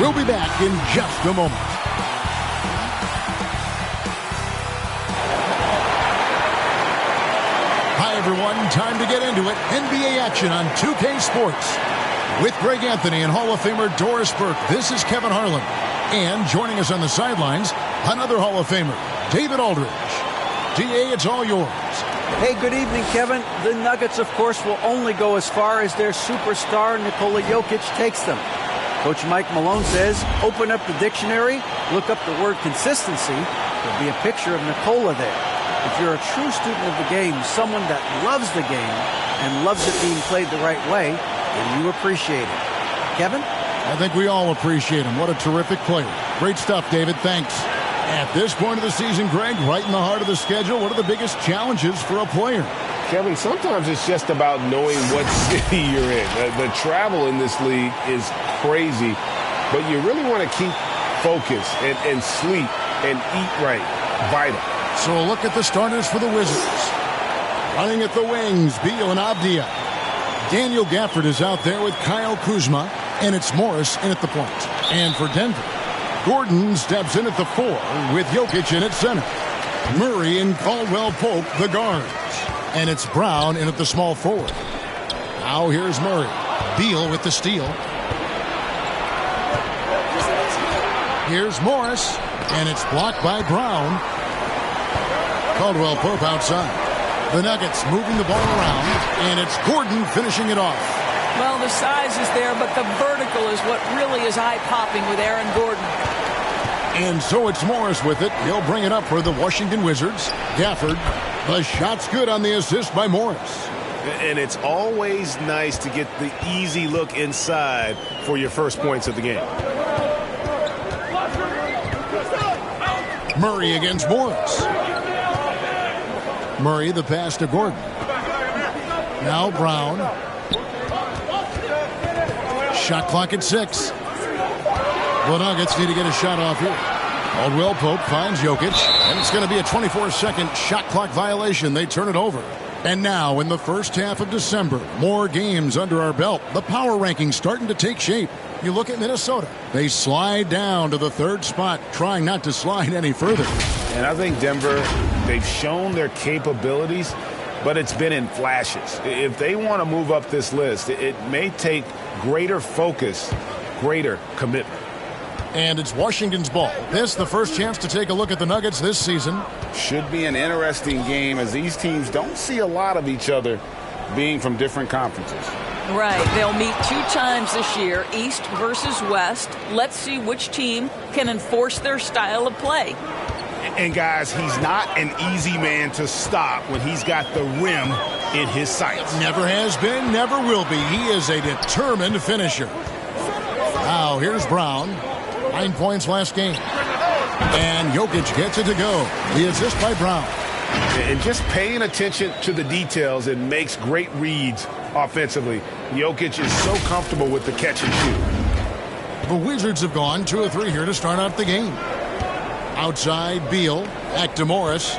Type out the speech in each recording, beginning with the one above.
We'll be back in just a moment. Hi, everyone. Time to get into it. NBA action on 2K Sports. With Greg Anthony and Hall of Famer Doris Burke, this is Kevin Harlan. And joining us on the sidelines, another Hall of Famer, David Aldridge. DA, it's all yours. Hey, good evening, Kevin. The Nuggets, of course, will only go as far as their superstar, Nikola Jokic, takes them. Coach Mike Malone says, open up the dictionary, look up the word consistency. There'll be a picture of Nikola there. If you're a true student of the game, someone that loves the game and loves it being played the right way, then you appreciate it. Kevin? I think we all appreciate him. What a terrific player. Great stuff, David. Thanks. At this point of the season, Greg, right in the heart of the schedule, what are the biggest challenges for a player? Kevin, sometimes it's just about knowing what city you're in. The travel in this league is crazy, but you really want to keep focus and sleep and eat right. Vital. So a look at the starters for the Wizards. Running at the wings, Beal and Abdia. Daniel Gafford is out there with Kyle Kuzma, and it's Morris in at the point. And for Denver, Gordon steps in at the 4 with Jokic in at center. Murray and Caldwell Pope, the guards. And it's Brown in at the small forward. Now here's Murray. Beal with the steal. Here's Morris, and it's blocked by Brown. Caldwell Pope outside. The Nuggets moving the ball around, and it's Gordon finishing it off. Well, the size is there, but the vertical is what really is eye-popping with Aaron Gordon. And so it's Morris with it. He'll bring it up for the Washington Wizards. Gafford, the shot's good on the assist by Morris. And it's always nice to get the easy look inside for your first points of the game. Murray against Morris. Murray, the pass to Gordon. Now Brown. Shot clock at 6. The Nuggets need to get a shot off here. Caldwell Pope finds Jokic, and it's going to be a 24-second shot clock violation. They turn it over. And now, in the first half of December, more games under our belt. The power rankings starting to take shape. You look at Minnesota. They slide down to the 3rd spot, trying not to slide any further. And I think Denver, they've shown their capabilities, but it's been in flashes. If they want to move up this list, it may take greater focus, greater commitment. And it's Washington's ball. This, the first chance to take a look at the Nuggets this season. Should be an interesting game as these teams don't see a lot of each other being from different conferences. Right. They'll meet 2 times this year, East versus West. Let's see which team can enforce their style of play. And, guys, he's not an easy man to stop when he's got the rim in his sights. Never has been, never will be. He is a determined finisher. Now, here's Brown. 9 points last game. And Jokic gets it to go. The assist by Brown. And just paying attention to the details, it makes great reads offensively. Jokic is so comfortable with the catch and shoot. The Wizards have gone 2 of 3 here to start out the game. Outside, Beal. Back to Morris.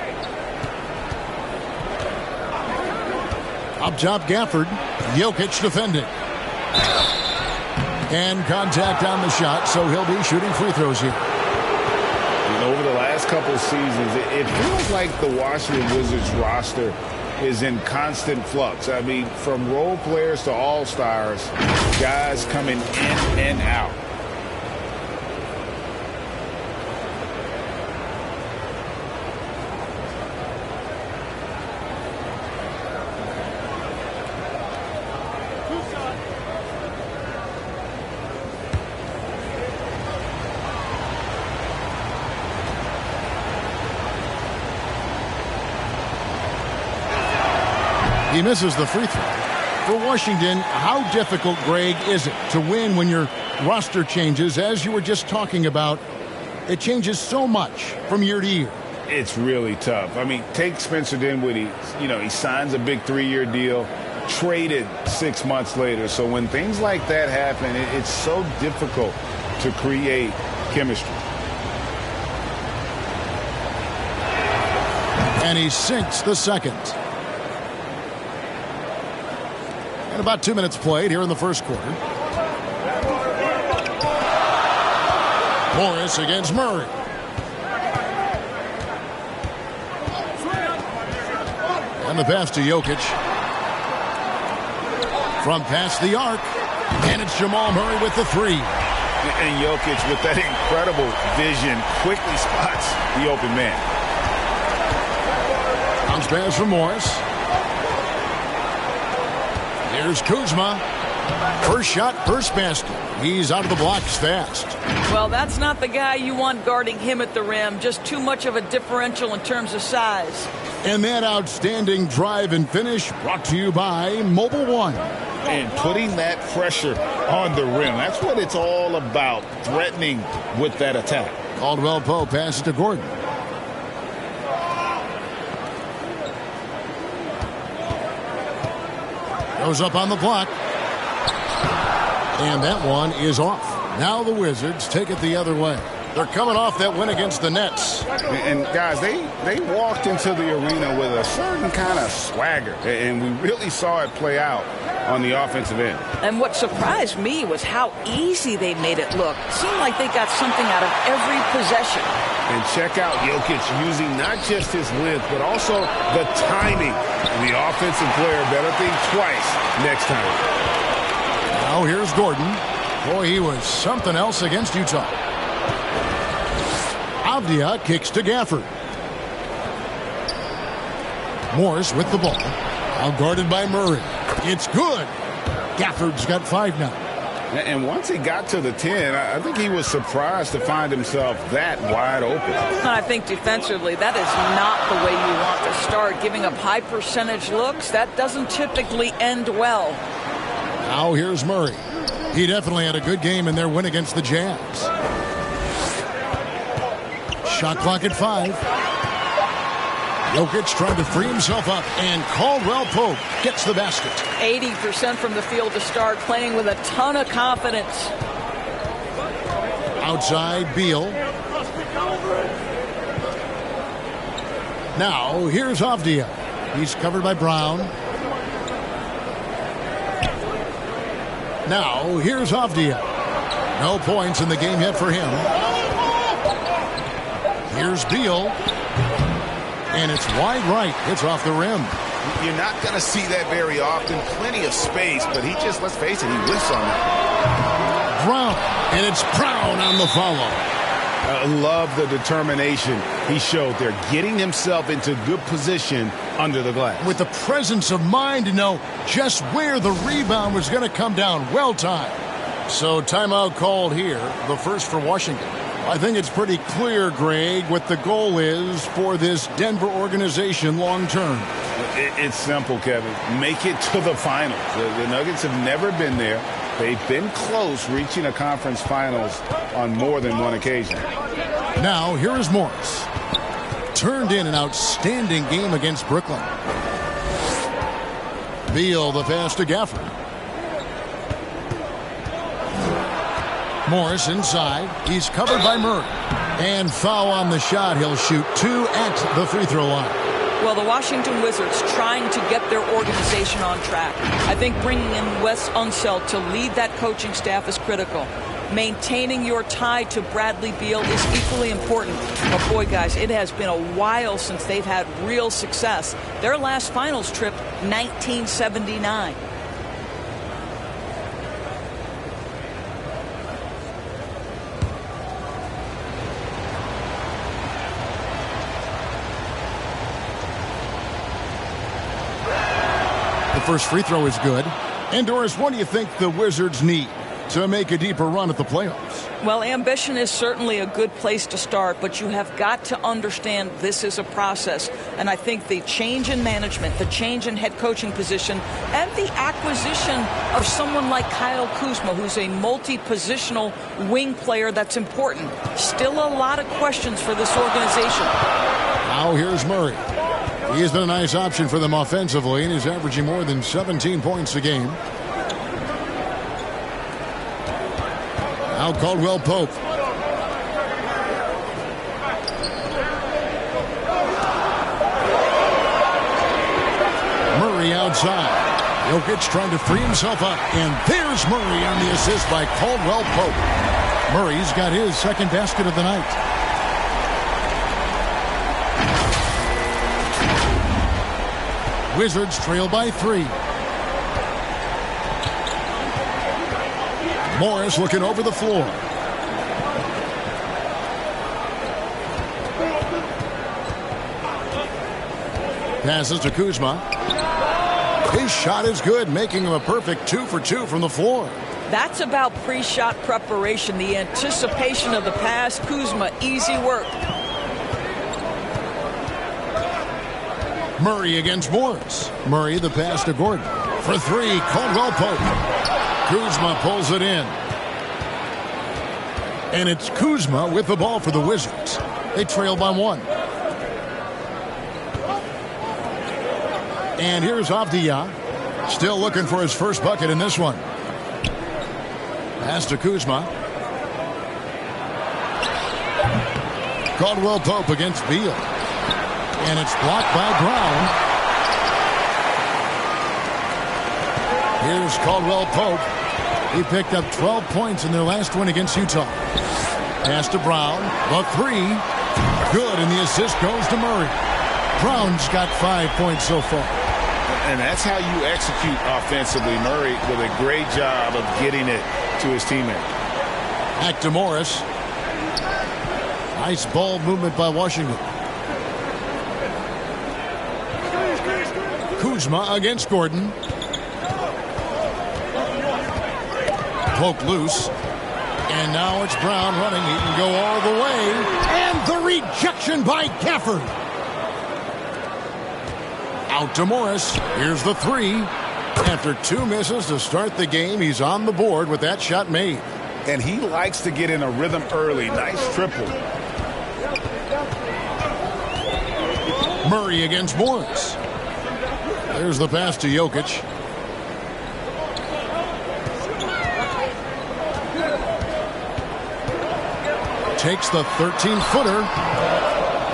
Up top, Gafford. Jokic defending. And contact on the shot, so he'll be shooting free throws here. And over the last couple of seasons, it feels like the Washington Wizards roster is in constant flux. I mean, from role players to all-stars, guys coming in and out. He misses the free throw. For Washington, how difficult, Greg, is it to win when your roster changes, as you were just talking about? It changes so much from year to year. It's really tough. I mean, take Spencer Dinwiddie. He signs a big 3-year deal, traded 6 months later. So when things like that happen, it's so difficult to create chemistry. And he sinks the second. And about 2 minutes played here in the first quarter. Morris against Murray. And the pass to Jokic. From past the arc. And it's Jamal Murray with the three. And Jokic, with that incredible vision, quickly spots the open man. Bounce pass from Morris. Here's Kuzma. First shot, first basket. He's out of the blocks fast. Well, that's not the guy you want guarding him at the rim. Just too much of a differential in terms of size. And that outstanding drive and finish brought to you by Mobile One. And putting that pressure on the rim. That's what it's all about, threatening with that attack. Caldwell Pope passes to Gordon. Goes up on the block. And that one is off. Now the Wizards take it the other way. They're coming off that win against the Nets. And guys, they walked into the arena with a certain kind of swagger. And we really saw it play out on the offensive end. And what surprised me was how easy they made it look. It seemed like they got something out of every possession. And check out Jokic using not just his length, but also the timing. The offensive player better think twice next time. Now here's Gordon. Boy, he was something else against Utah. Avdia kicks to Gafford. Morris with the ball. Now guarded by Murray. It's good. Gafford's got 5 now. And once he got to the 10, I think he was surprised to find himself that wide open. I think defensively, that is not the way you want to start. Giving up high percentage looks, that doesn't typically end well. Now here's Murray. He definitely had a good game in their win against the Jazz. Shot clock at 5. Jokic trying to free himself up, and Caldwell Pope gets the basket. 80% from the field to start, playing with a ton of confidence. Outside, Beal. Now, here's Avdia. He's covered by Brown. Now, here's Avdia. No points in the game yet for him. Here's Beal. And it's wide right. It's off the rim. You're not going to see that very often. Plenty of space, but he just, let's face it, he whiffs on that. Brown. And it's Brown on the follow. I love the determination he showed there, getting himself into good position under the glass. With the presence of mind to know just where the rebound was going to come down. Well timed. So timeout called here, the first for Washington. I think it's pretty clear, Greg, what the goal is for this Denver organization long term. It's simple, Kevin. Make it to the finals. The Nuggets have never been there. They've been close reaching a conference finals on more than one occasion. Now, here is Morris. Turned in an outstanding game against Brooklyn. Beal, the pass to Gafford. Morris inside. He's covered by Murray. And foul on the shot. He'll shoot 2 at the free throw line. Well, the Washington Wizards trying to get their organization on track. I think bringing in Wes Unseld to lead that coaching staff is critical. Maintaining your tie to Bradley Beal is equally important. But boy, guys, it has been a while since they've had real success. Their last finals trip, 1979. First free throw is good. And Doris, what do you think the Wizards need to make a deeper run at the playoffs? Well, ambition is certainly a good place to start, but you have got to understand this is a process. And I think the change in management, the change in head coaching position, and the acquisition of someone like Kyle Kuzma, who's a multi-positional wing player, that's important. Still a lot of questions for this organization. Now here's Murray. He's been a nice option for them offensively, and he's averaging more than 17 points a game. Now Caldwell Pope. Murray outside. Jokic trying to free himself up, and there's Murray on the assist by Caldwell Pope. Murray's got his second basket of the night. Wizards trail by 3. Morris looking over the floor. Passes to Kuzma. His shot is good, making him a perfect 2 for 2 from the floor. That's about pre-shot preparation, the anticipation of the pass. Kuzma, easy work. Murray against Morris. Murray the pass to Gordon. For 3, Caldwell Pope. Kuzma pulls it in. And it's Kuzma with the ball for the Wizards. They trail by 1. And here's Avdija. Still looking for his first bucket in this one. Pass to Kuzma. Caldwell Pope against Beal. And it's blocked by Brown. Here's Caldwell Pope. He picked up 12 points in their last win against Utah. Pass to Brown. The 3. Good, and the assist goes to Murray. Brown's got 5 points so far. And that's how you execute offensively. Murray with a great job of getting it to his teammate. Back to Morris. Nice ball movement by Washington. Kuzma against Gordon. Poke loose. And now it's Brown running. He can go all the way. And the rejection by Gafford. Out to Morris. Here's the 3. After 2 misses to start the game, he's on the board with that shot made. And he likes to get in a rhythm early. Nice triple. Murray against Morris. There's the pass to Jokic. Takes the 13-footer.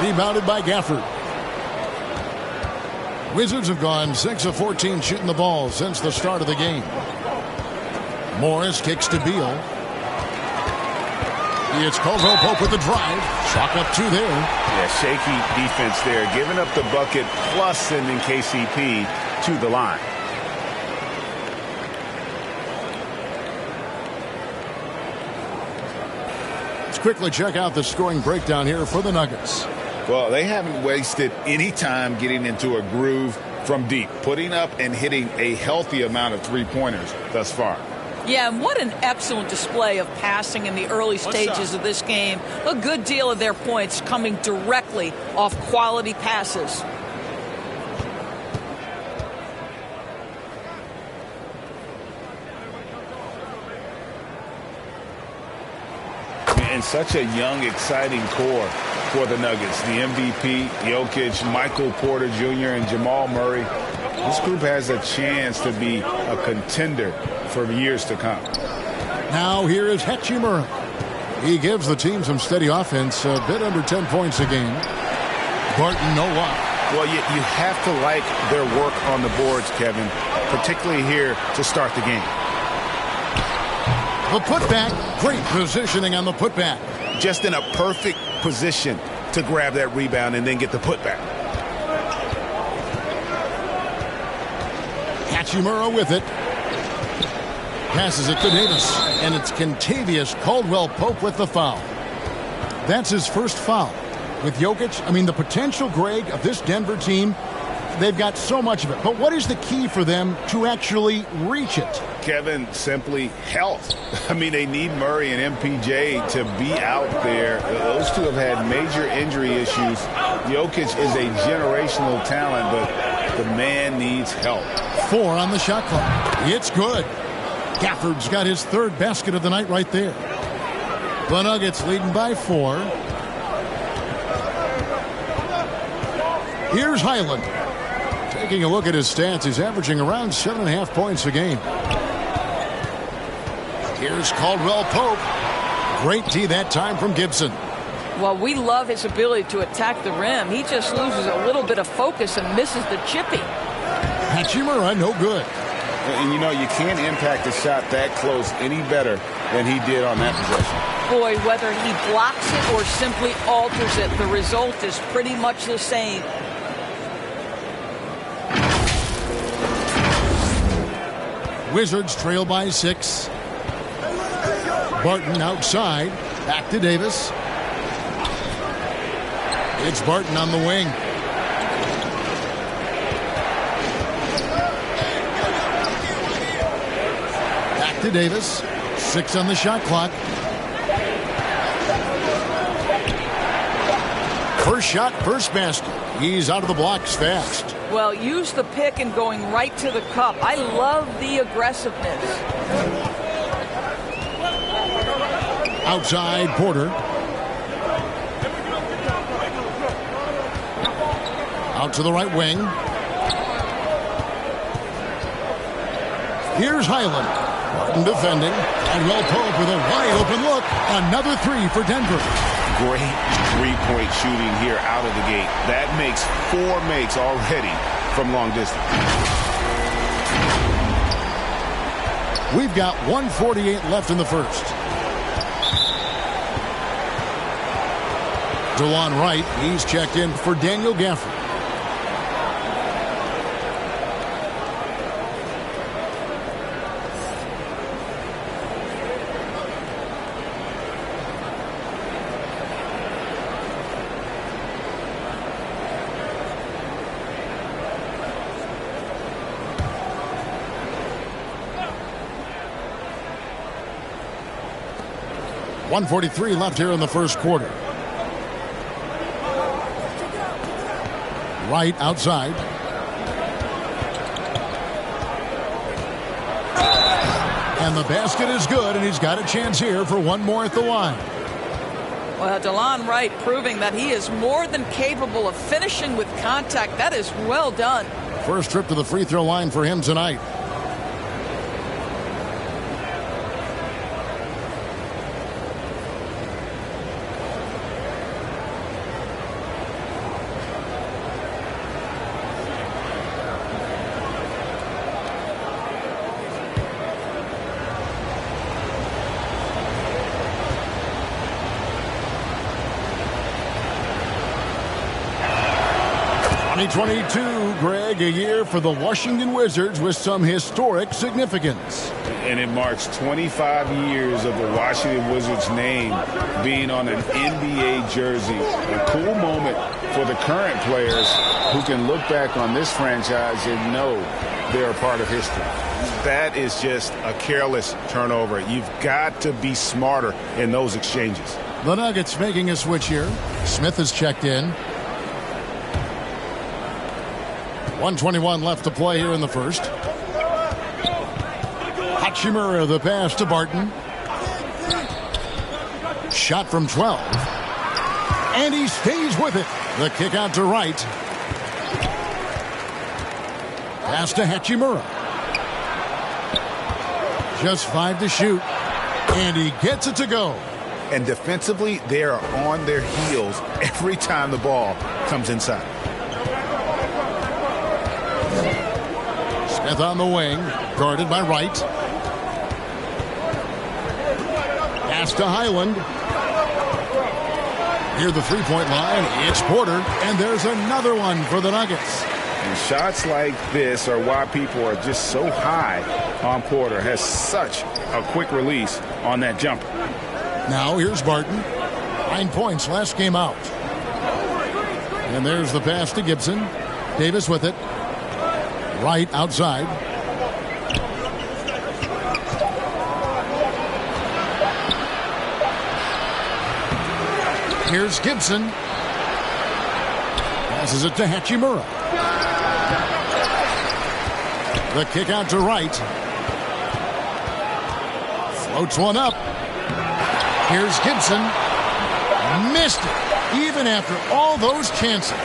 Rebounded by Gafford. Wizards have gone 6 of 14 shooting the ball since the start of the game. Morris kicks to Beal. It's Caldwell Pope with the drive. Chalk up 2 there. Yeah, shaky defense there. Giving up the bucket plus sending KCP to the line. Let's quickly check out the scoring breakdown here for the Nuggets. Well, they haven't wasted any time getting into a groove from deep, putting up and hitting a healthy amount of three-pointers thus far. Yeah, and what an excellent display of passing in the early stages of this game. A good deal of their points coming directly off quality passes. And such a young, exciting core for the Nuggets. The MVP, Jokic, Michael Porter Jr., and Jamal Murray. This group has a chance to be a contender for years to come. Now here is Hachimura. He gives the team some steady offense, a bit under 10 points a game. Barton, no luck. Well, you have to like their work on the boards, Kevin, particularly here to start the game. The putback, great positioning on the putback. Just in a perfect position to grab that rebound and then get the putback. Hachimura with it. Passes it to Davis. And it's Kentavious Caldwell Pope with the foul. That's his first foul. With Jokic, I mean, the potential, Greg, of this Denver team, they've got so much of it. But what is the key for them to actually reach it? Kevin, simply health. I mean, they need Murray and MPJ to be out there. Those two have had major injury issues. Jokic is a generational talent, but the man needs help. 4 on the shot clock. It's good. Gafford's got his third basket of the night right there. The Nuggets leading by 4. Here's Highland. Taking a look at his stats, he's averaging around 7.5 points a game. Here's Caldwell Pope. Great D that time from Gibson. Well, we love his ability to attack the rim. He just loses a little bit of focus and misses the chippy. Hachimura, no good. And, you know, you can't impact a shot that close any better than he did on that possession. Boy, whether he blocks it or simply alters it, the result is pretty much the same. Wizards trail by 6. Barton outside. Back to Davis. It's Barton on the wing. Back to Davis. 6 on the shot clock. First shot, first basket. He's out of the blocks fast. Well, use the pick and going right to the cup. I love the aggressiveness. Outside, Porter. Out to the right wing. Here's Highland. Barton defending. Caldwell Pope with a wide open look. Another 3 for Denver. Great three-point shooting here out of the gate. That makes 4 makes already from long distance. We've got 1:48 left in the first. DeLon Wright, he's checked in for Daniel Gafford. .143 left here in the first quarter. Right outside. And the basket is good, and he's got a chance here for one more at the line. Well, DeLon Wright proving that he is more than capable of finishing with contact. That is well done. First trip to the free throw line for him tonight. .2022, Greg, a year for the Washington Wizards with some historic significance. And it marks 25 years of the Washington Wizards name being on an NBA jersey. A cool moment for the current players who can look back on this franchise and know they're a part of history. That is just a careless turnover. You've got to be smarter in those exchanges. The Nuggets making a switch here. Smith is checked in. 1:21 left to play here in the first. Hachimura, the pass to Barton. Shot from 12. And he stays with it. The kick out to Wright. Pass to Hachimura. Just 5 to shoot. And he gets it to go. And defensively, they are on their heels every time the ball comes inside. Smith on the wing, guarded by Wright. Pass to Highland. Near the three-point line, it's Porter, and there's another one for the Nuggets. And shots like this are why people are just so high on Porter. Has such a quick release on that jumper. Now here's Barton. 9 points last game out. And there's the pass to Gibson. Davis with it. Right outside. Here's Gibson. Passes it to Hachimura. The kick out to Wright. Floats one up. Here's Gibson. Missed it, even after all those chances.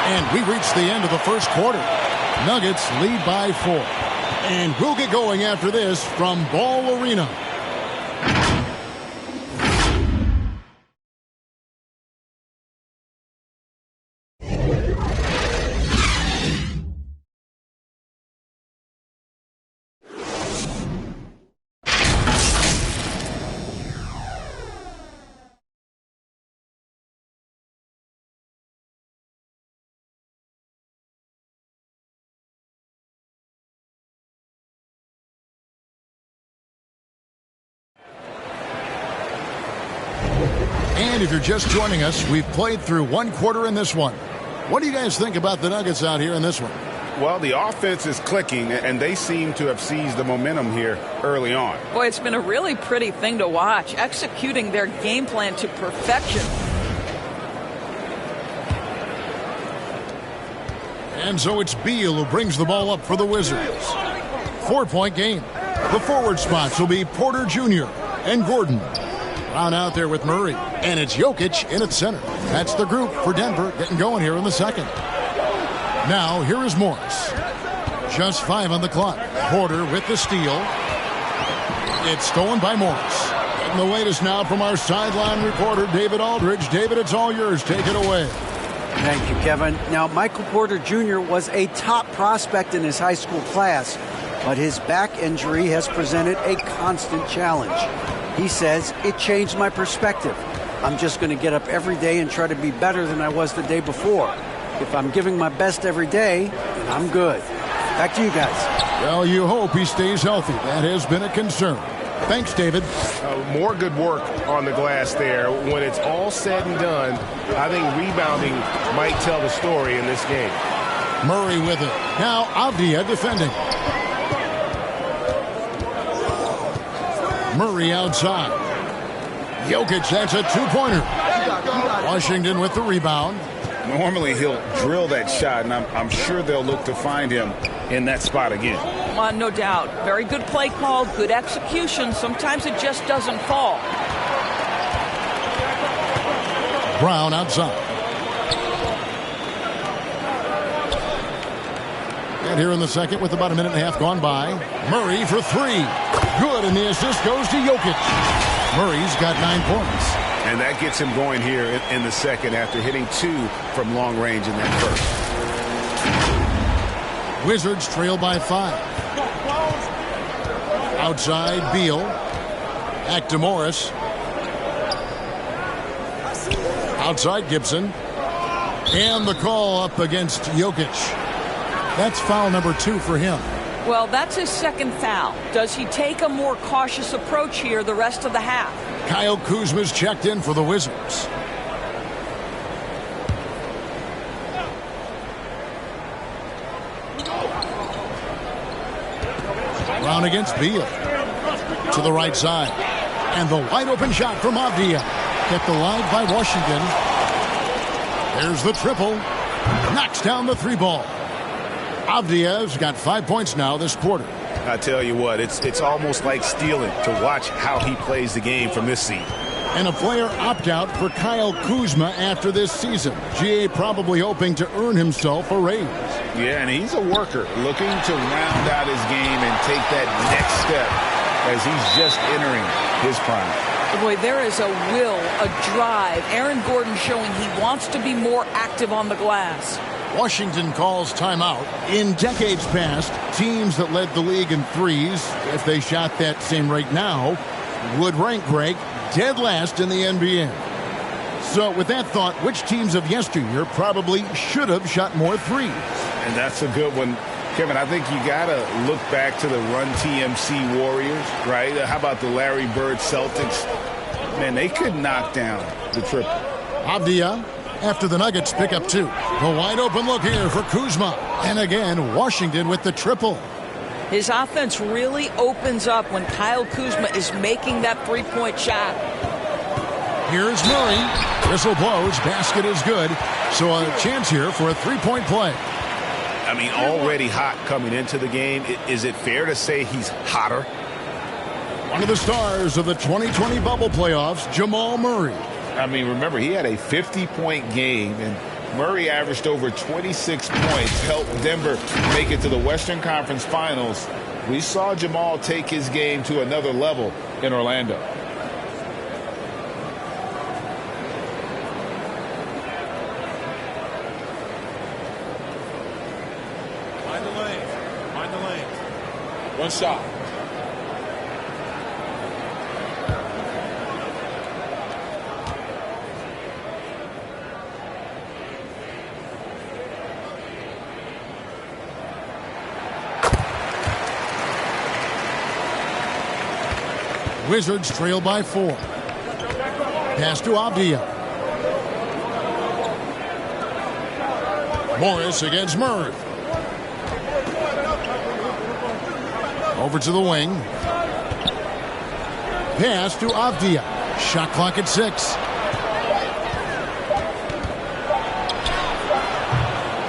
And we reach the end of the first quarter. Nuggets lead by 4. And we'll get going after this from Ball Arena. And if you're just joining us, we've played through one quarter in this one. What do you guys think about the Nuggets out here in this one? Well, the offense is clicking, and they seem to have seized the momentum here early on. Boy, it's been a really pretty thing to watch, executing their game plan to perfection. And so it's Beal who brings the ball up for the Wizards. 4-point game. The forward spots will be Porter Jr. and Gordon. Brown out there with Murray. And it's Jokic in at center. That's the group for Denver getting going here in the second. Now, here is Morris. Just 5 on the clock. Porter with the steal. It's stolen by Morris. And the latest now from our sideline reporter, David Aldridge. David, it's all yours. Take it away. Thank you, Kevin. Now, Michael Porter Jr. was a top prospect in his high school class, but his back injury has presented a constant challenge. He says, it changed my perspective. I'm just going to get up every day and try to be better than I was the day before. If I'm giving my best every day, then I'm good. Back to you guys. Well, you hope he stays healthy. That has been a concern. Thanks, David. More good work on the glass there. When it's all said and done, I think rebounding might tell the story in this game. Murray with it. Now Avdia defending. Murray outside. Jokic, that's a two-pointer. Washington with the rebound. Normally he'll drill that shot, and I'm sure they'll look to find him in that spot again. No doubt. Very good play call, good execution. Sometimes it just doesn't fall. Brown outside. And here in the second with about a minute and a half gone by. Murray for three. Good, and the assist goes to Jokic. Murray's got 9 points. And that gets him going here in the second after hitting 2 from long range in that first. Wizards trail by 5. Outside, Beal. Back to Morris. Outside, Gibson. And the call up against Jokic. That's foul number 2 for him. Well, that's his second foul. Does he take a more cautious approach here the rest of the half? Kyle Kuzma's checked in for the Wizards. Brown against Beal. To the right side. And the wide open shot from Avdia. Kept alive by Washington. There's the triple. Knocks down the 3-ball. Avdia's got 5 points now this quarter. I tell you what, it's almost like stealing to watch how he plays the game from this seat. And a player opt-out for Kyle Kuzma after this season. GA probably hoping to earn himself a raise. Yeah, and he's a worker looking to round out his game and take that next step as he's just entering his prime. Boy, there is a will, a drive. Aaron Gordon showing he wants to be more active on the glass. Washington calls timeout. In decades past, teams that led the league in threes, if they shot that same rate now, would rank, Greg, dead last in the NBA. So with that thought, which teams of yesteryear probably should have shot more threes? And that's a good one. Kevin, I think you got to look back to the Run TMC Warriors, right? How about the Larry Bird Celtics? Man, they could knock down the triple. Avdia after the Nuggets pick up 2. A wide open look here for Kuzma. And again, Washington with the triple. His offense really opens up when Kyle Kuzma is making that three-point shot. Here's Murray. Whistle blows. Basket is good. So a chance here for a three-point play. I mean, already hot coming into the game. Is it fair to say he's hotter? One of the stars of the 2020 bubble playoffs, Jamal Murray. I mean, remember, he had a 50-point game, and Murray averaged over 26 points, helped Denver make it to the Western Conference Finals. We saw Jamal take his game to another level in Orlando. Find the lane. Find the lane. One shot. Wizards trail by 4. Pass to Avdia. Morris against Murray. Over to the wing. Pass to Avdia. Shot clock at 6.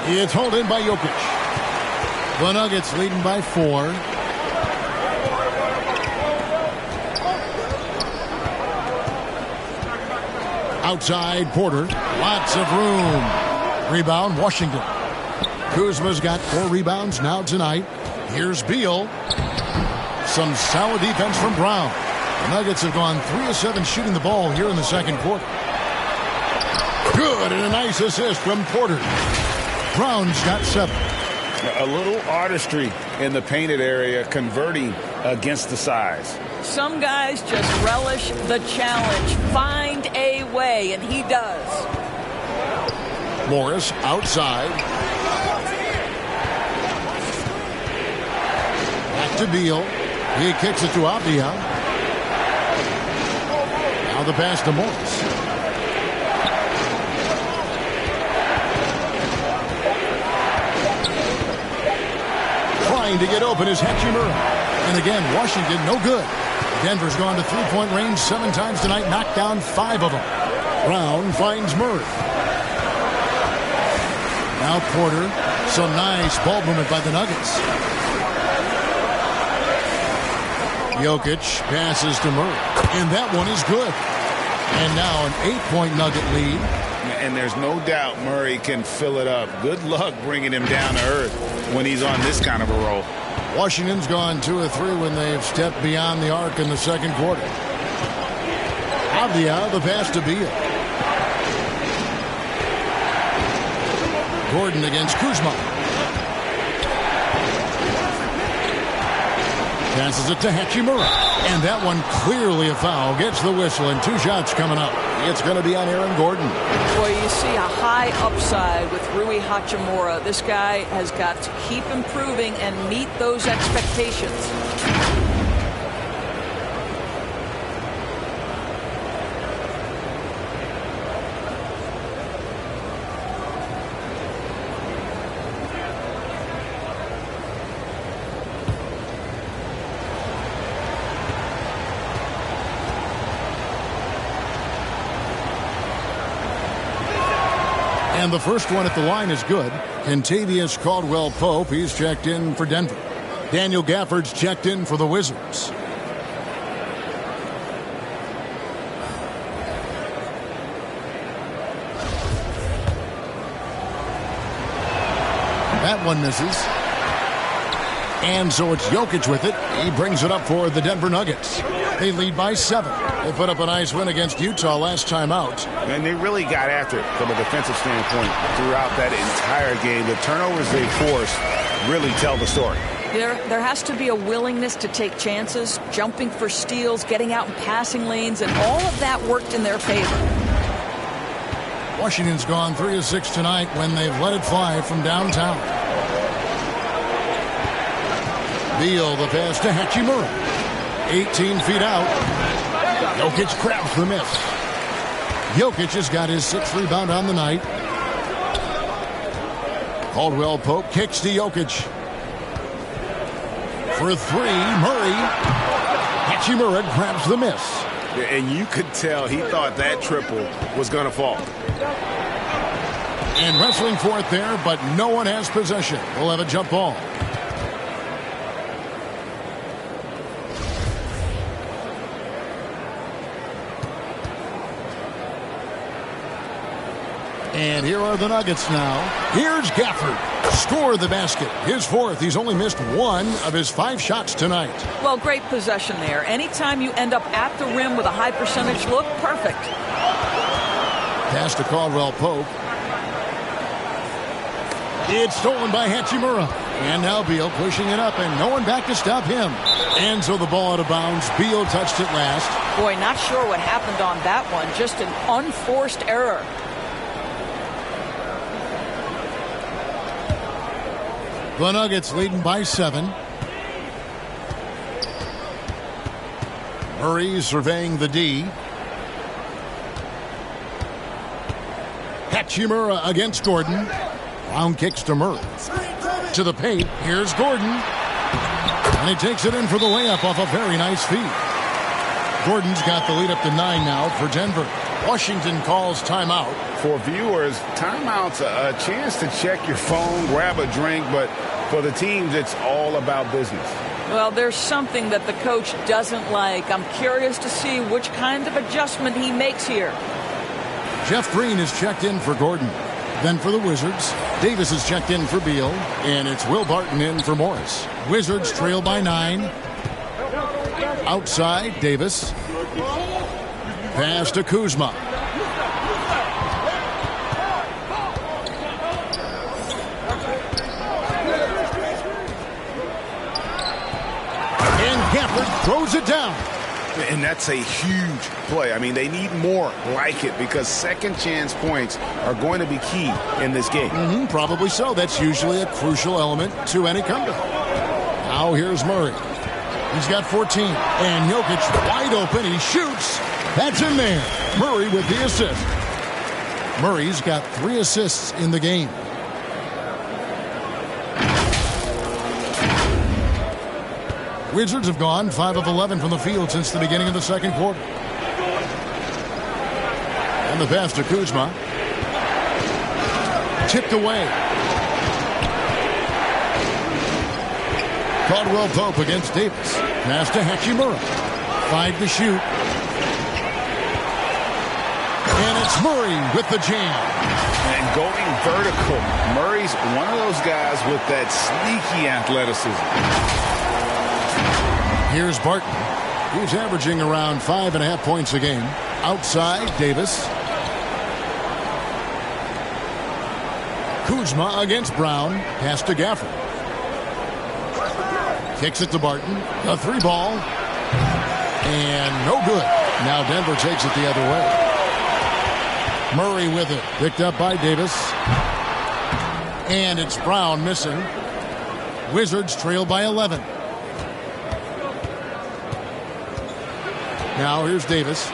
It's hauled in by Jokic. The Nuggets leading by 4. Outside, Porter. Lots of room. Rebound, Washington. Kuzma's got 4 rebounds now tonight. Here's Beal. Some solid defense from Brown. The Nuggets have gone 3 of 7 shooting the ball here in the second quarter. Good, and a nice assist from Porter. Brown's got 7. A little artistry in the painted area, converting against the size. Some guys just relish the challenge. Find a way, and he does. Morris outside. Back to Beal. He kicks it to Avdia. Now the pass to Morris. Trying to get open is Hachimura. And again, Washington, no good. Denver's gone to three-point range 7 times tonight, knocked down 5 of them. Brown finds Murray. Now Porter. Some nice ball movement by the Nuggets. Jokic passes to Murray. And that one is good. And now an 8-point Nugget lead. And there's no doubt Murray can fill it up. Good luck bringing him down to earth when he's on this kind of a roll. Washington's gone 2 of 3 when they've stepped beyond the arc in the second quarter. Avdia, the pass to Beal. Gordon against Kuzma. Passes it to Hachimura. And that one clearly a foul. Gets the whistle and 2 shots coming up. It's going to be on Aaron Gordon. Boy, you see a high upside with Rui Hachimura. This guy has got to keep improving and meet those expectations. And the first one at the line is good. Kentavious Caldwell-Pope, he's checked in for Denver. Daniel Gafford's checked in for the Wizards. That one misses. And so it's Jokic with it. He brings it up for the Denver Nuggets. They lead by 7. They put up a nice win against Utah last time out. And they really got after it from a defensive standpoint throughout that entire game. The turnovers they forced really tell the story. There has to be a willingness to take chances, jumping for steals, getting out in passing lanes, and all of that worked in their favor. Washington's gone 3 of 6 tonight when they've let it fly from downtown. Beal, the pass to Hachimura. 18 feet out. Jokic grabs the miss. Jokic has got his 6th rebound on the night. Caldwell-Pope kicks to Jokic. For 3, Murray. Hachimura grabs the miss. And you could tell he thought that triple was going to fall. And wrestling for it there, but no one has possession. We'll have a jump ball. And here are the Nuggets now. Here's Gafford. Score the basket. His 4th. He's only missed 1 of his 5 shots tonight. Well, great possession there. Anytime you end up at the rim with a high percentage look, perfect. Pass to Caldwell-Pope. It's stolen by Hachimura. And now Beal pushing it up, and no one back to stop him. And so the ball out of bounds. Beal touched it last. Boy, not sure what happened on that one. Just an unforced error. The Nuggets leading by 7. Murray surveying the D. Hachimura against Gordon. Brown kicks to Murray. To the paint. Here's Gordon. And he takes it in for the layup off a very nice feed. Gordon's got the lead up to 9 now for Denver. Washington calls timeout. For viewers, timeout's a chance to check your phone, grab a drink, but for the teams, it's all about business. Well, there's something that the coach doesn't like. I'm curious to see which kind of adjustment he makes here. Jeff Green is checked in for Gordon. Then for the Wizards, Davis is checked in for Beal, and it's Will Barton in for Morris. Wizards trail by 9. Outside, Davis. Pass to Kuzma. And Gafford throws it down. And that's a huge play. I mean, they need more like it because second chance points are going to be key in this game. Probably so. That's usually a crucial element to any comeback. Now here's Murray. He's got 14. And Jokic wide open. He shoots. That's in there. Murray with the assist. Murray's got 3 assists in the game. Wizards have gone 5 of 11 from the field since the beginning of the second quarter. And the pass to Kuzma. Tipped away. Caldwell Pope against Davis. Pass to Hachimura. 5 to shoot. And it's Murray with the jam. And going vertical. Murray's one of those guys with that sneaky athleticism. Here's Barton. He's averaging around 5.5 points a game. Outside, Davis. Kuzma against Brown. Pass to Gafford. Kicks it to Barton. A 3-ball. And no good. Now Denver takes it the other way. Murray with it. Picked up by Davis. And it's Brown missing. Wizards trail by 11. Now here's Davis.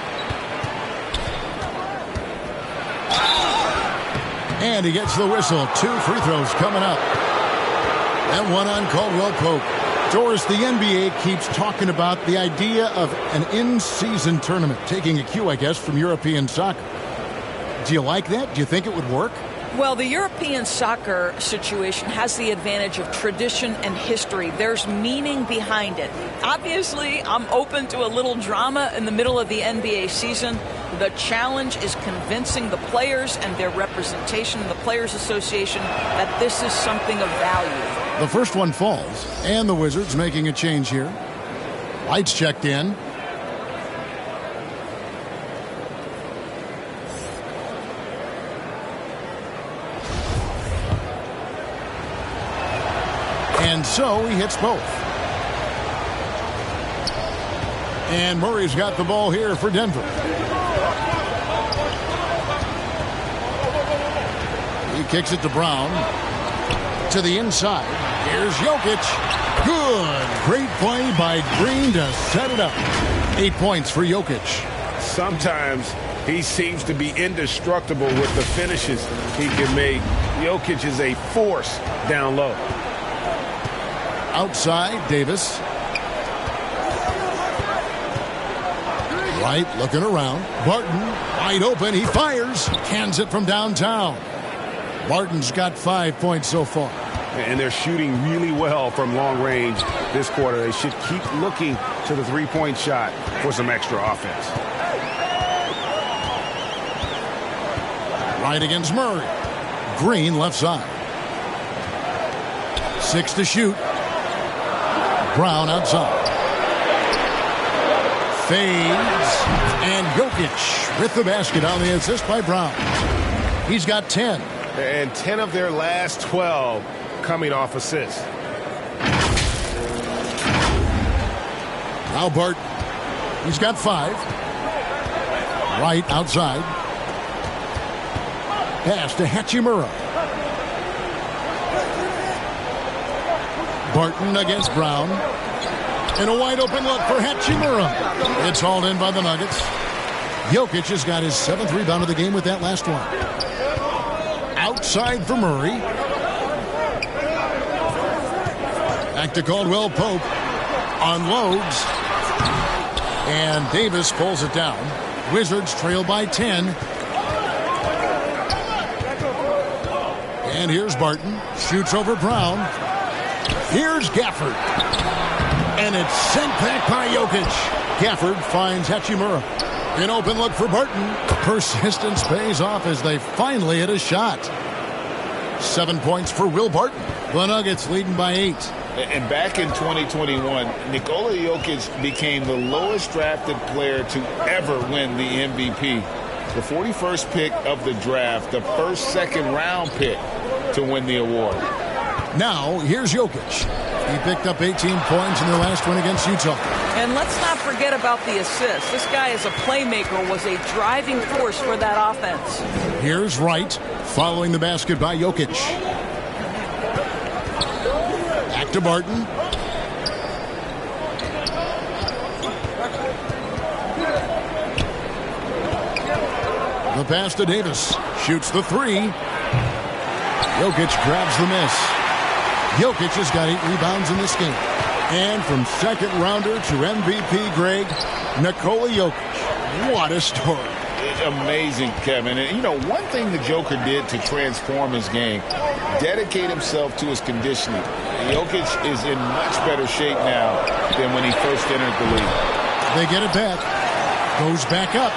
And he gets the whistle. 2 free throws coming up. And one on Caldwell Pope. Doris, the NBA keeps talking about the idea of an in-season tournament, taking a cue, I guess, from European soccer. Do you like that? Do you think it would work? Well, the European soccer situation has the advantage of tradition and history. There's meaning behind it. Obviously, I'm open to a little drama in the middle of the NBA season. The challenge is convincing the players and their representation in the Players Association that this is something of value. The first one falls, and the Wizards making a change here. Lights checked in. And so he hits both. And Murray's got the ball here for Denver. He kicks it to Brown. To the inside. Here's Jokic. Good. Great play by Green to set it up. 8 points for Jokic. Sometimes he seems to be indestructible with the finishes he can make. Jokic is a force down low. Outside, Davis. Right, looking around. Barton, wide open. He fires. Cans it from downtown. Barton's got 5 points so far. And they're shooting really well from long range this quarter. They should keep looking to the three-point shot for some extra offense. Right against Murray. Green left side. 6 to shoot. Brown outside. Fades. And Jokic with the basket on the assist by Brown. He's got 10. And 10 of their last 12 coming off assists. Now Barton. He's got 5. Right outside. Pass to Hachimura. Barton against Brown. And a wide open look for Hachimura. It's hauled in by the Nuggets. Jokic has got his 7th rebound of the game with that last one. Outside for Murray. Back to Caldwell Pope. Unloads. And Davis pulls it down. Wizards trail by 10. And here's Barton. Shoots over Brown. Here's Gafford. And it's sent back by Jokic. Gafford finds Hachimura. An open look for Barton. Persistence pays off as they finally hit a shot. 7 points for Will Barton. The Nuggets leading by 8. And back in 2021, Nikola Jokic became the lowest drafted player to ever win the MVP. The 41st pick of the draft, the first second-round pick to win the award. Now, here's Jokic. He picked up 18 points in their last win against Utah. And let's not forget about the assist. This guy is a playmaker, was a driving force for that offense. Here's Wright, following the basket by Jokic. Back to Barton. The pass to Davis. Shoots the three. Jokic grabs the miss. Jokic has got 8 rebounds in this game. And from second rounder to MVP Greg, Nikola Jokic. What a story. Amazing, Kevin. And, you know, one thing the Joker did to transform his game, dedicate himself to his conditioning. Jokic is in much better shape now than when he first entered the league. They get it back. Goes back up.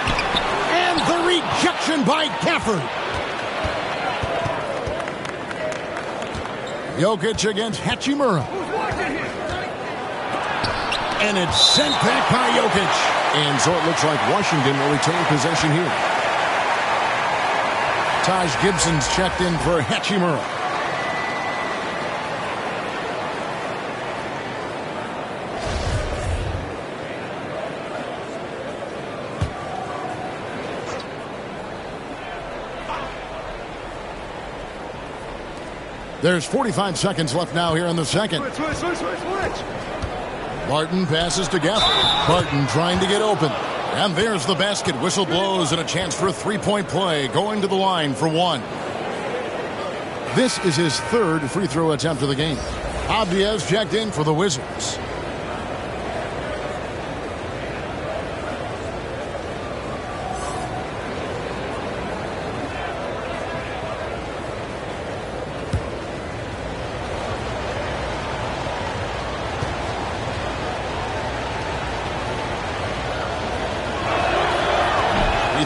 And the rejection by Gafford. Jokic against Hachimura. And it's sent back by Jokic. And so it looks like Washington will retain possession here. Taj Gibson's checked in for Hachimura. There's 45 seconds left now here in the second. Switch. Barton passes to Gafford. Barton trying to get open. And there's the basket. Whistle blows and a chance for a three-point play. Going to the line for one. This is his third free throw attempt of the game. Abdias checked in for the Wizards.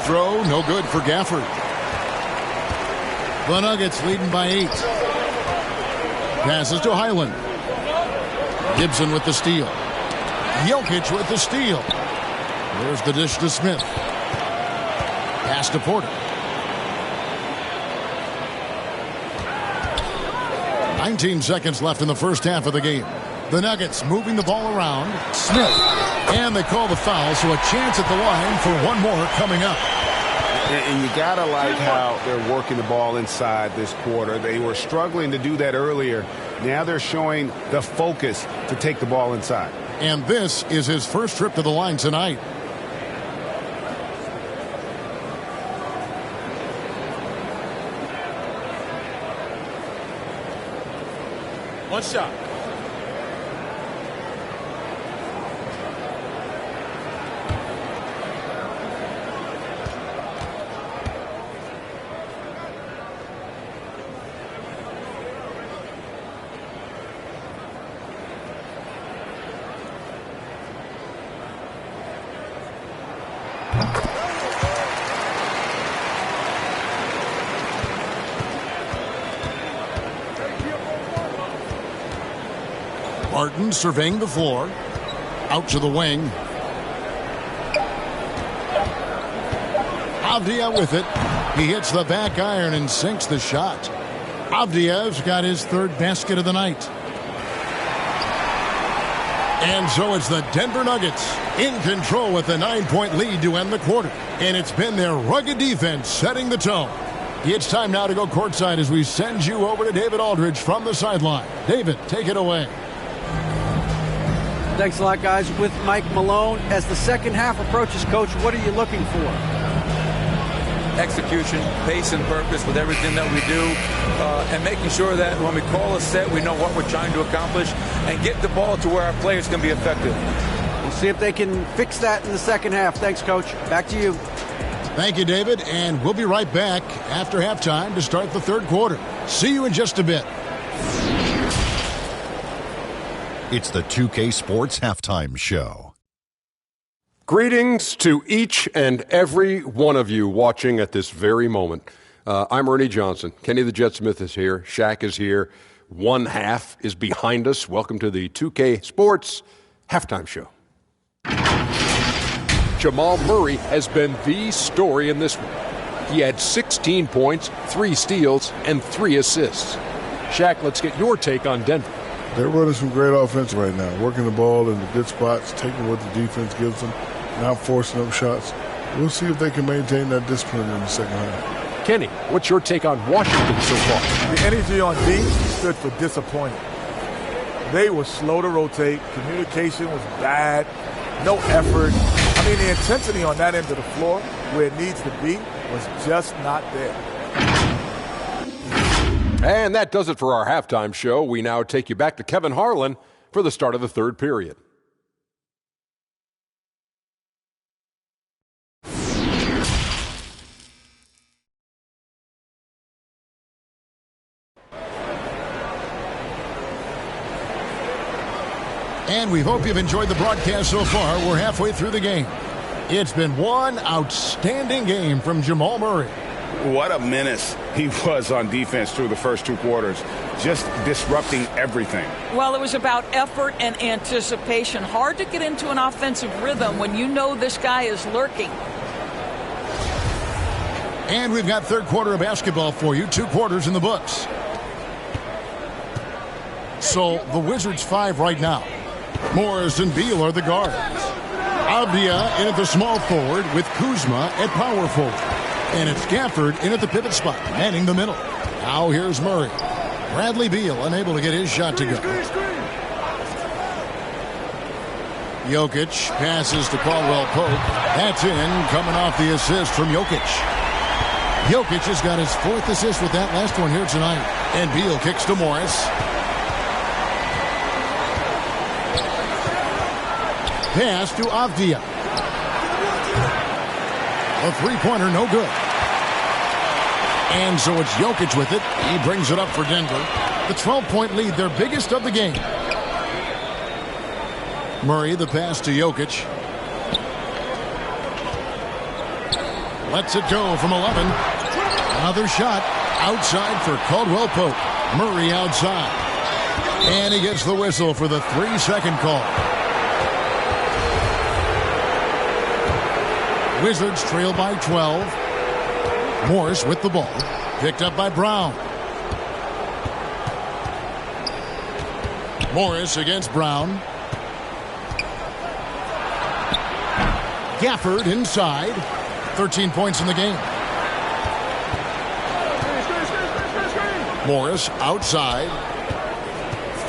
Throw, no good for Gafford. The Nuggets leading by 8. Passes to Highland. Gibson with the steal. Jokic with the steal. There's the dish to Smith. Pass to Porter. 19 seconds left in the first half of the game. The Nuggets moving the ball around. Smith. And they call the foul, so a chance at the line for one more coming up. And you got to like how they're working the ball inside this quarter. They were struggling to do that earlier. Now they're showing the focus to take the ball inside. And this is his first trip to the line tonight. One shot. Barton surveying the floor. Out to the wing. Avdia with it. He hits the back iron and sinks the shot. Avdia's got his third basket of the night. And so it's the Denver Nuggets in control with a 9-point lead to end the quarter. And it's been their rugged defense setting the tone. It's time now to go courtside as we send you over to David Aldridge from the sideline. David, take it away. Thanks a lot, guys. With Mike Malone, as the second half approaches, Coach, what are you looking for? execution, pace and purpose with everything that we do, and making sure that when we call a set, we know what we're trying to accomplish and get the ball to where our players can be effective. We'll see if they can fix that in the second half. Thanks, Coach. Back to you. Thank you, David, and we'll be right back after halftime to start the third quarter. See you in just a bit. It's the 2K Sports Halftime Show. Greetings to each and every one of you watching at this very moment. I'm Ernie Johnson. Kenny the Jet Smith is here. Shaq is here. One half is behind us. Welcome to the 2K Sports Halftime Show. Jamal Murray has been the story in this one. He had 16 points, 3 steals, and 3 assists. Shaq, let's get your take on Denver. They're running some great offense right now, working the ball in the good spots, taking what the defense gives them, not forcing up shots. We'll see if they can maintain that discipline in the second half. Kenny, what's your take on Washington so far? The energy on D stood for disappointing. They were slow to rotate. Communication was bad. No effort. I mean, the intensity on that end of the floor, where it needs to be, was just not there. And that does it for our halftime show. We now take you back to Kevin Harlan for the start of the third period. And we hope you've enjoyed the broadcast so far. We're halfway through the game. It's been one outstanding game from Jamal Murray. What a menace he was on defense through the first 2 quarters, just disrupting everything. Well, it was about effort and anticipation. Hard to get into an offensive rhythm when you know this guy is lurking. And we've got third quarter of basketball for you. 2 quarters in the books. So the Wizards 5 right now. Morris and Beal are the guards. Avdia in at the small forward with Kuzma at power forward. And it's Gafford in at the pivot spot, manning the middle. Now here's Murray. Bradley Beal unable to get his shot to go. Jokic passes to Caldwell Pope. That's in, coming off the assist from Jokic. Jokic has got his 4th assist with that last one here tonight. And Beal kicks to Morris. Pass to Avdia. A three-pointer, no good. And so it's Jokic with it. He brings it up for Denver. The 12-point lead, their biggest of the game. Murray, the pass to Jokic. Lets it go from 11. Another shot outside for Caldwell Pope. Murray outside. And he gets the whistle for the 3-second call. Wizards trail by 12. Morris with the ball. Picked up by Brown. Morris against Brown. Gafford inside. 13 points in the game. Morris outside.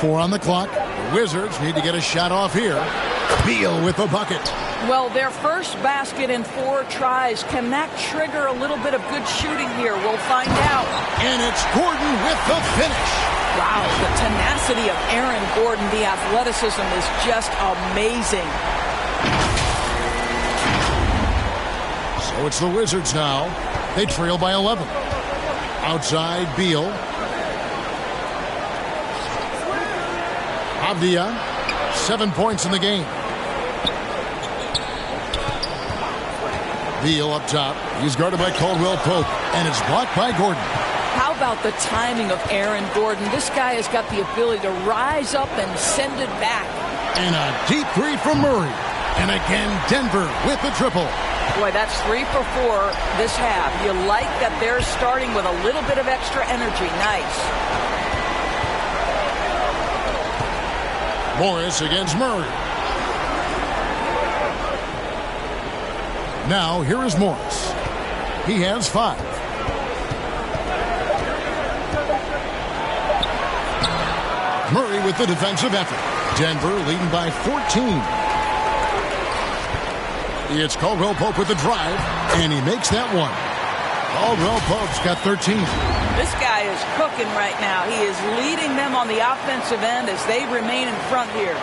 4 on the clock. The Wizards need to get a shot off here. Beal with the bucket. Well, their first basket in 4 tries. Can that trigger a little bit of good shooting here? We'll find out. And it's Gordon with the finish. Wow, the tenacity of Aaron Gordon, the athleticism is just amazing. So it's the Wizards now. They trail by 11. Outside, Beal. Avdia, 7 points in the game. Beal up top. He's guarded by Caldwell Pope, and it's blocked by Gordon. How about the timing of Aaron Gordon? This guy has got the ability to rise up and send it back. And a deep three from Murray. And again, Denver with the triple. Boy, that's 3 for 4 this half. You like that they're starting with a little bit of extra energy. Nice. Morris against Murray. Now, here is Morris. He has 5. Murray with the defensive effort. Denver leading by 14. It's Caldwell Pope with the drive, and he makes that one. Caldwell Pope's got 13. This guy is cooking right now. He is leading them on the offensive end as they remain in front here.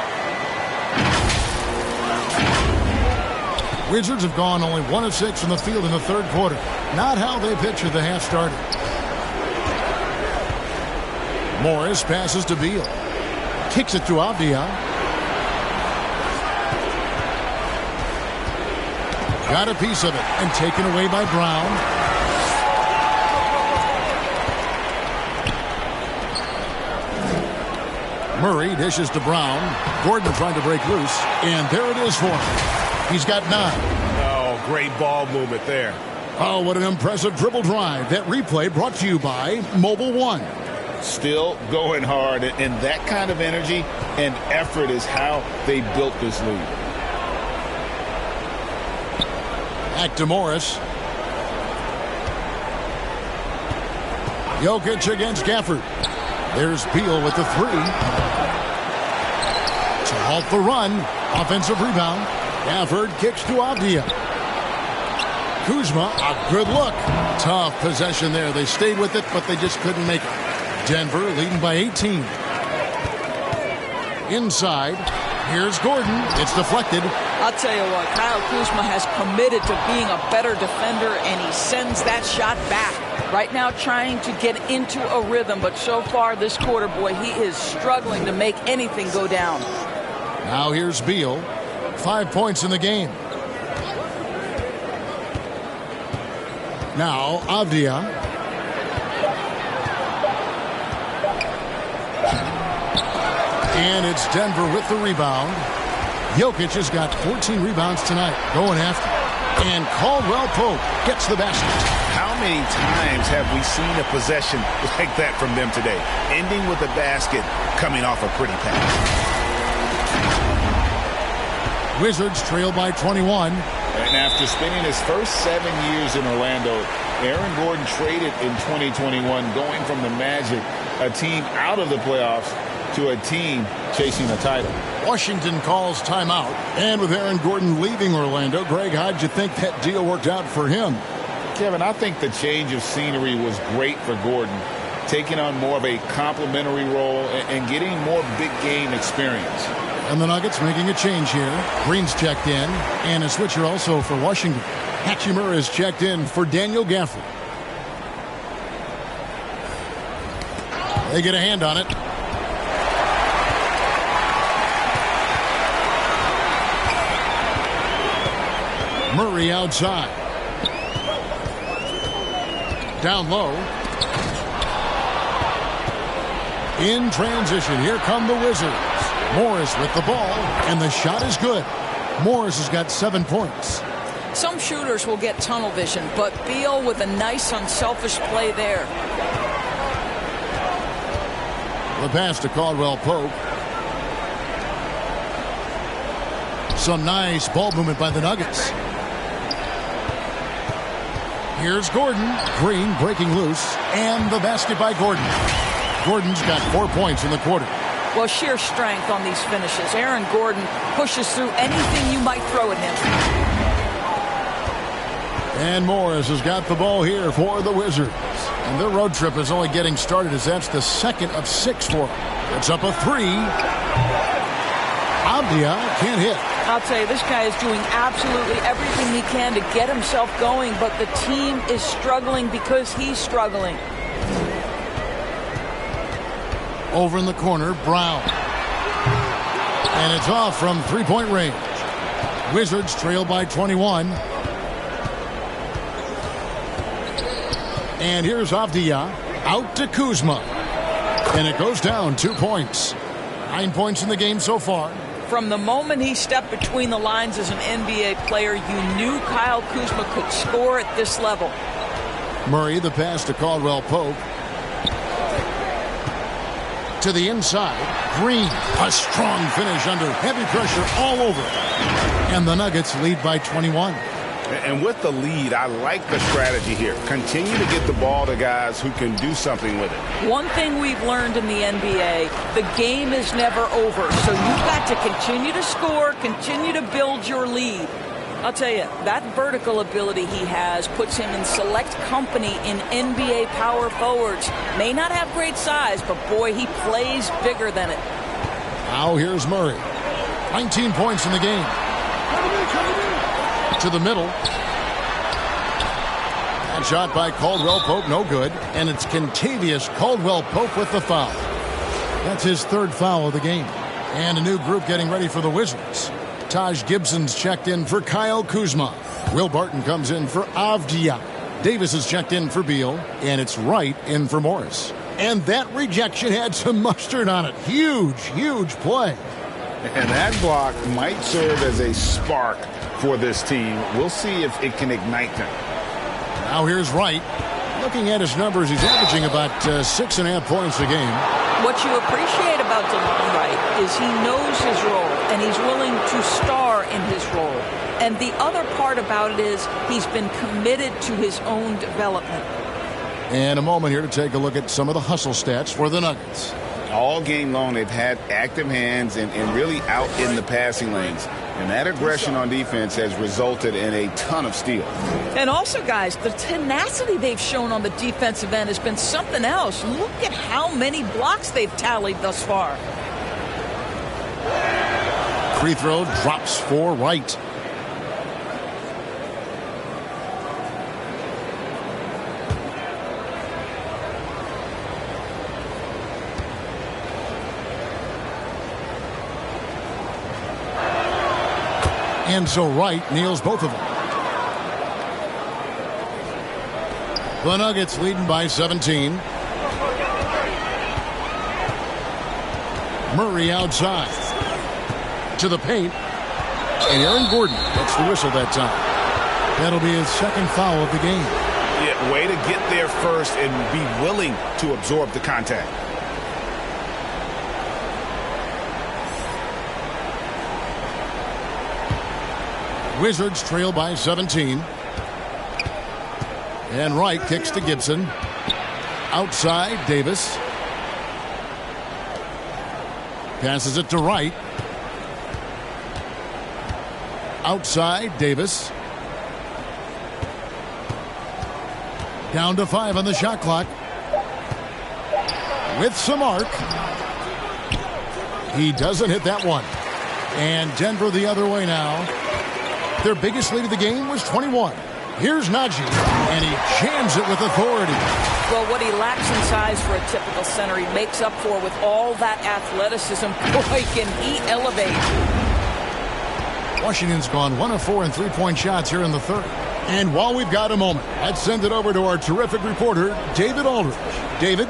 Wizards have gone only 1 of 6 from the field in the third quarter. Not how they pictured the half started. Morris passes to Beal. Kicks it to Avdia. Got a piece of it and taken away by Brown. Murray dishes to Brown. Gordon trying to break loose. And there it is for him. He's got 9. Oh, great ball movement there. Oh, what an impressive dribble drive. That replay brought to you by Mobile One. Still going hard, and that kind of energy and effort is how they built this lead. Back to Morris. Jokic against Gafford. There's Beal with the 3. To halt the run. Offensive rebound. Gafford kicks to Avdia. Kuzma, a good look. Tough possession there. They stayed with it, but they just couldn't make it. Denver leading by 18. Inside. Here's Gordon. It's deflected. I'll tell you what, Kyle Kuzma has committed to being a better defender, and he sends that shot back. Right now trying to get into a rhythm, but so far this quarter, boy, he is struggling to make anything go down. Now here's Beal. 5 points in the game. Now Avdia. And it's Denver with the rebound. Jokic has got 14 rebounds tonight. Going after. And Caldwell Pope gets the basket. How many times have we seen a possession like that from them today? Ending with a basket, coming off a pretty pass. Wizards trail by 21. And after spending his first 7 years in Orlando, Aaron Gordon traded in 2021, going from the Magic, a team out of the playoffs, to a team chasing a title. Washington calls timeout. And with Aaron Gordon leaving Orlando, Greg, how'd you think that deal worked out for him? Kevin, I think the change of scenery was great for Gordon, taking on more of a complimentary role and getting more big game experience. And the Nuggets making a change here. Green's checked in, and a switcher also for Washington. Hachimura is checked in for Daniel Gafford. They get a hand on it. Murray outside. Down low. In transition, here come the Wizards. Morris with the ball, and the shot is good. Morris has got 7 points. Some shooters will get tunnel vision, but Beal with a nice unselfish play there. The pass to Caldwell Pope. Some nice ball movement by the Nuggets. Here's Gordon. Green breaking loose, and the basket by Gordon. Gordon's got 4 points in the quarter. Well, sheer strength on these finishes. Aaron Gordon pushes through anything you might throw at him. And Morris has got the ball here for the Wizards. And their road trip is only getting started as that's the second of 6 for them. It's up a 3. Avdia can't hit. I'll tell you, this guy is doing absolutely everything he can to get himself going, but the team is struggling because he's struggling. Over in the corner, Brown. And it's off from three-point range. Wizards trail by 21. And here's Avdia. Out to Kuzma. And it goes down 2 points. 9 points in the game so far. From the moment he stepped between the lines as an NBA player, you knew Kyle Kuzma could score at this level. Murray, the pass to Caldwell Pope. To the inside. Green, a strong finish under heavy pressure all over. And the Nuggets lead by 21. And with the lead, I like the strategy here. Continue to get the ball to guys who can do something with it. One thing we've learned in the NBA, the game is never over. So you've got to continue to score, continue to build your lead. I'll tell you, that vertical ability he has puts him in select company in NBA power forwards. May not have great size, but boy, he plays bigger than it. Now here's Murray. 19 points in the game. To the middle. And shot by Caldwell Pope, no good. And it's Kentavious Caldwell Pope with the foul. That's his third foul of the game. And a new group getting ready for the Wizards. Taj Gibson's checked in for Kyle Kuzma. Will Barton comes in for Avdia. Davis is checked in for Beal. And it's Wright in for Morris. And that rejection had some mustard on it. Huge, huge play. And that block might serve as a spark for this team. We'll see if it can ignite them. Now here's Wright. Looking at his numbers, he's averaging about 6.5 points a game. What you appreciate about DeLon Wright is he knows his role, and he's willing to star in his role. And the other part about it is he's been committed to his own development. And a moment here to take a look at some of the hustle stats for the Nuggets. All game long, they've had active hands and really out in the passing lanes. And that aggression on defense has resulted in a ton of steals. And also, guys, the tenacity they've shown on the defensive end has been something else. Look at how many blocks they've tallied thus far. Free throw drops for Wright. And so Wright nails both of them. The Nuggets leading by 17. Murray outside. To the paint. And Aaron Gordon gets the whistle that time. That'll be his second foul of the game. Yeah, way to get there first and be willing to absorb the contact. Wizards trail by 17. And Wright kicks to Gibson. Outside, Davis. Passes it to Wright. Outside, Davis. Down to 5 on the shot clock. With some arc. He doesn't hit that one. And Denver the other way now. Their biggest lead of the game was 21. Here's Najee, and he jams it with authority. Well, what he lacks in size for a typical center, he makes up for with all that athleticism. Boy, can he elevate. Washington's gone 1 of 4 in three-point shots here in the third. And while we've got a moment, let's send it over to our terrific reporter, David Aldridge. David?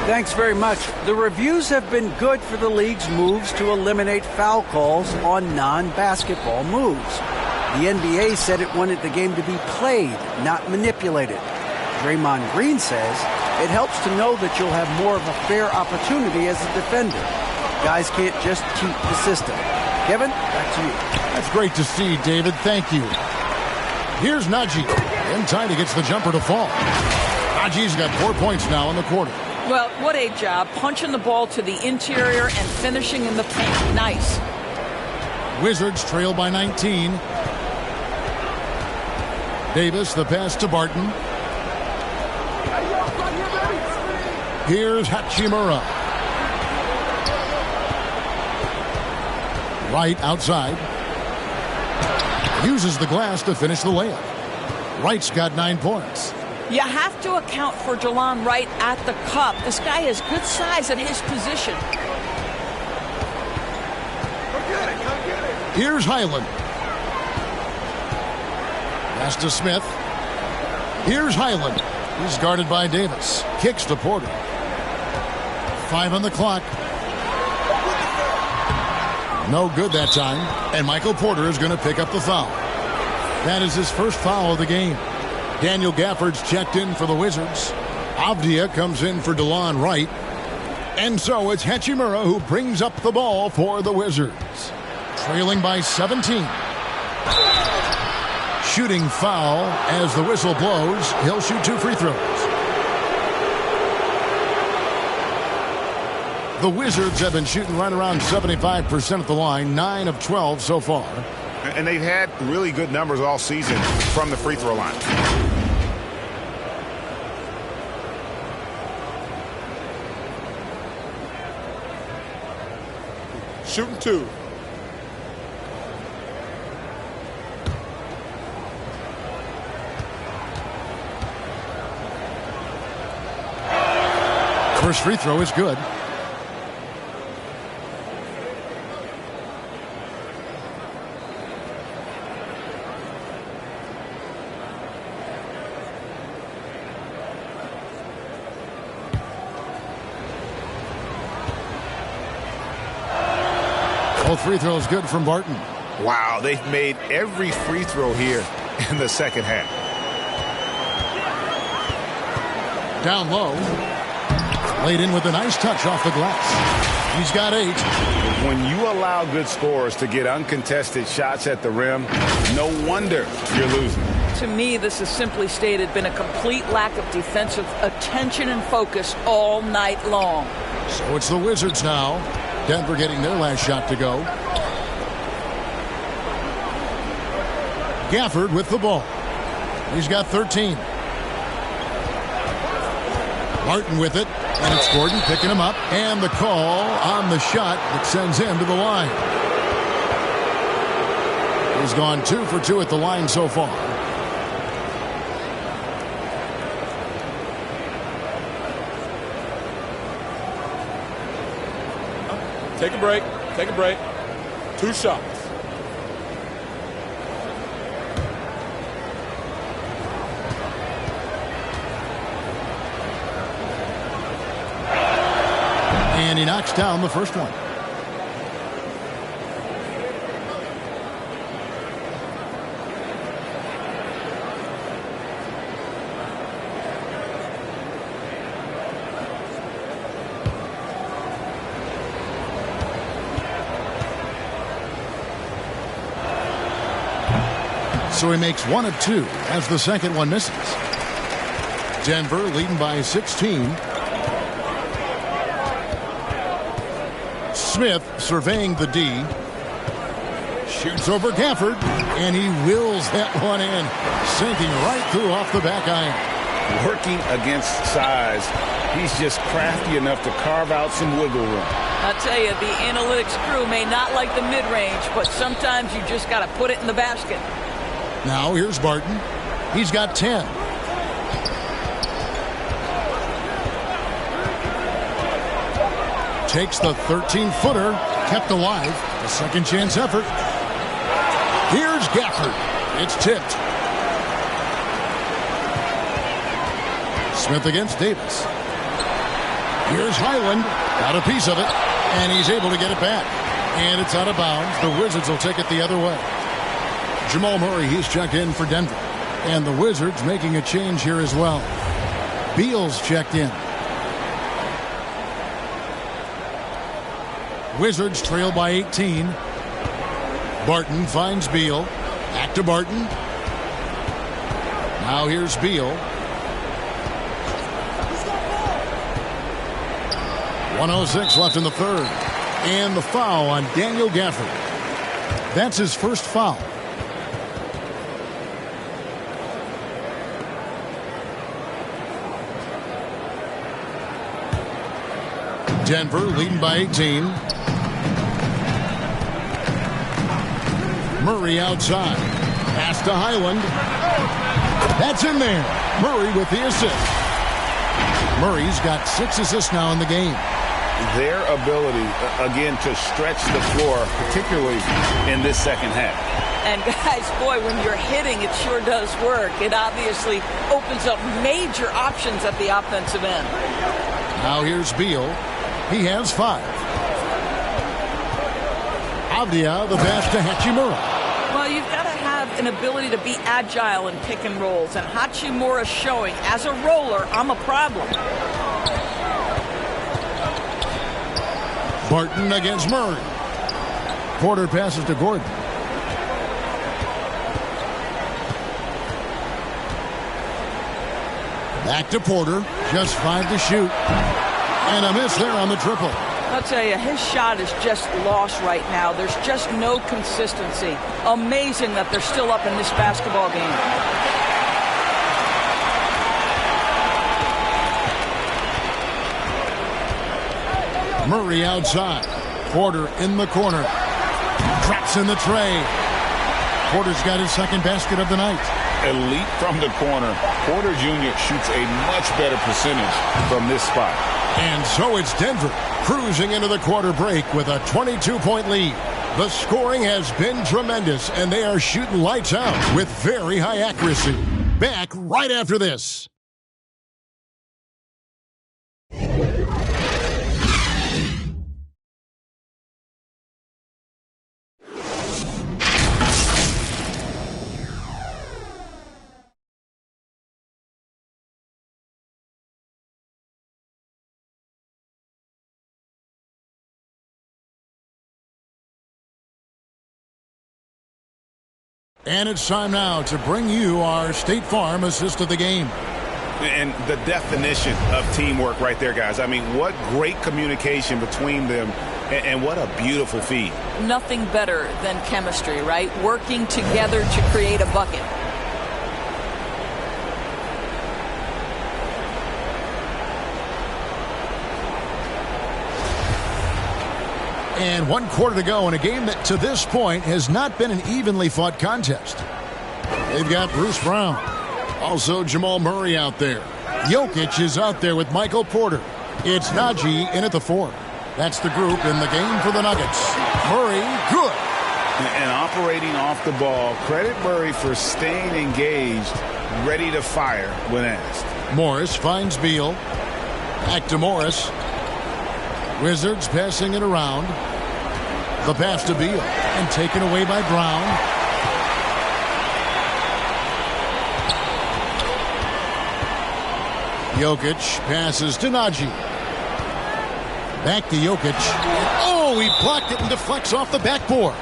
Thanks very much. The reviews have been good for the league's moves to eliminate foul calls on non-basketball moves. The NBA said it wanted the game to be played, not manipulated. Draymond Green says it helps to know that you'll have more of a fair opportunity as a defender. Guys can't just cheat the system. Kevin, back to you. That's great to see, David. Thank you. Here's Najee. In time, he gets the jumper to fall. Najee's got 4 points now in the quarter. Well, what a job. Punching the ball to the interior and finishing in the paint. Nice. Wizards trail by 19. Davis, the pass to Barton. Here's Hachimura. Wright outside. Uses the glass to finish the layup. Wright's got 9 points. You have to account for DeLon Wright at the cup. This guy has good size at his position. Here's Highland. Pass to Smith. Here's Highland. He's guarded by Davis. Kicks to Porter. 5 on the clock. No good that time. And Michael Porter is going to pick up the foul. That is his first foul of the game. Daniel Gafford's checked in for the Wizards. Avdia comes in for DeLon Wright. And so it's Hachimura who brings up the ball for the Wizards. Trailing by 17. Shooting foul as the whistle blows. He'll shoot 2 free throws. The Wizards have been shooting right around 75% at the line, 9 of 12 so far. And they've had really good numbers all season from the free throw line. Shooting 2. First free throw is good. Both free throws good from Barton. Wow, they've made every free throw here in the second half. Down low. Laid in with a nice touch off the glass. He's got 8. When you allow good scorers to get uncontested shots at the rim, no wonder you're losing. To me, this has simply stated been a complete lack of defensive attention and focus all night long. So it's the Wizards now. Denver getting their last shot to go. Gafford with the ball. He's got 13. Martin with it. And it's Gordon picking him up. And the call on the shot that sends him to the line. He's gone 2 for 2 at the line so far. Take a break. Take a break. 2 shots. And he knocks down the first one. So he makes 1 of 2 as the second one misses. Denver leading by 16. Smith surveying the D. Shoots over Gafford, and he wills that one in, sinking right through off the back iron. Working against size, he's just crafty enough to carve out some wiggle room. I'll tell you, the analytics crew may not like the mid-range, but sometimes you just got to put it in the basket. Now here's Barton. He's got 10. Takes the 13-footer, kept alive. A second chance effort. Here's Gafford. It's tipped. Smith against Davis. Here's Highland. Got a piece of it, and he's able to get it back. And it's out of bounds. The Wizards will take it the other way. Jamal Murray, he's checked in for Denver. And the Wizards making a change here as well. Beal's checked in. Wizards trail by 18. Barton finds Beal. Back to Barton. Now here's Beal. 1:06 left in the third. And the foul on Daniel Gafford. That's his first foul. Denver leading by 18. Murray outside. Pass to Highland. That's in there. Murray with the assist. Murray's got 6 assists now in the game. Their ability, again, to stretch the floor, particularly in this second half. And guys, boy, when you're hitting, it sure does work. It obviously opens up major options at the offensive end. Now here's Beal. He has 5. Avdia, the pass to Hachimura. Well, you've got to have an ability to be agile in pick and rolls, and Hachimura showing, as a roller, I'm a problem. Barton against Murray. Porter passes to Gordon. Back to Porter. Just 5 to shoot. And a miss there on the triple. I'll tell you, his shot is just lost right now. There's just no consistency. Amazing that they're still up in this basketball game. Murray outside. Porter in the corner. Drops in the tray. Porter's got his second basket of the night. Elite from the corner. Porter Jr. shoots a much better percentage from this spot. And so it's Denver cruising into the quarter break with a 22-point lead. The scoring has been tremendous, and they are shooting lights out with very high accuracy. Back right after this. And it's time now to bring you our State Farm assist of the game. And the definition of teamwork right there, guys. I mean, what great communication between them, and what a beautiful feed. Nothing better than chemistry, right? Working together to create a bucket. And 1 quarter to go in a game that to this point has not been an evenly fought contest. They've got Bruce Brown. Also Jamal Murray out there. Jokic is out there with Michael Porter. It's Najee in at the 4. That's the group in the game for the Nuggets. Murray, good. And operating off the ball, credit Murray for staying engaged, ready to fire when asked. Morris finds Beal. Back to Morris. Wizards passing it around. The pass to Beal and taken away by Brown. Jokic passes to Najee. Back to Jokic. Oh, he blocked it and deflects off the backboard.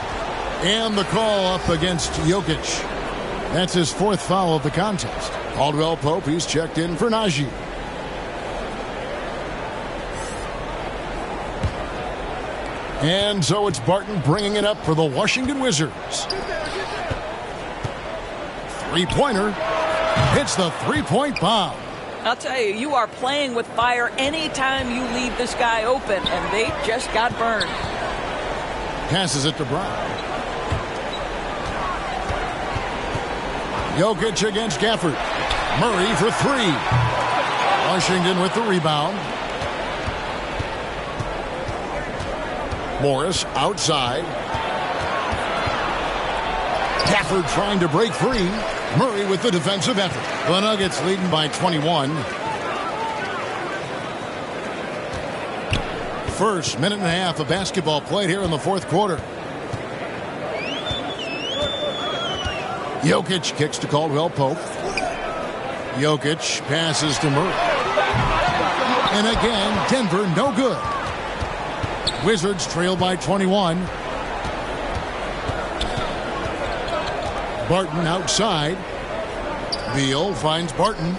And the call up against Jokic. That's his 4th foul of the contest. Caldwell Pope, he's checked in for Najee. And so it's Barton bringing it up for the Washington Wizards. Three-pointer. Hits the three-point bomb. I'll tell you, you are playing with fire anytime you leave this guy open, and they just got burned. Passes it to Brown. Jokic against Gafford. Murray for 3. Washington with the rebound. Morris outside. Gafford trying to break free. Murray with the defensive effort. The Nuggets leading by 21. First minute and a half of basketball played here in the 4th quarter. Jokic kicks to Caldwell Pope. Jokic passes to Murray. And again, Denver no good. Wizards trail by 21. Barton outside. Beal finds Barton.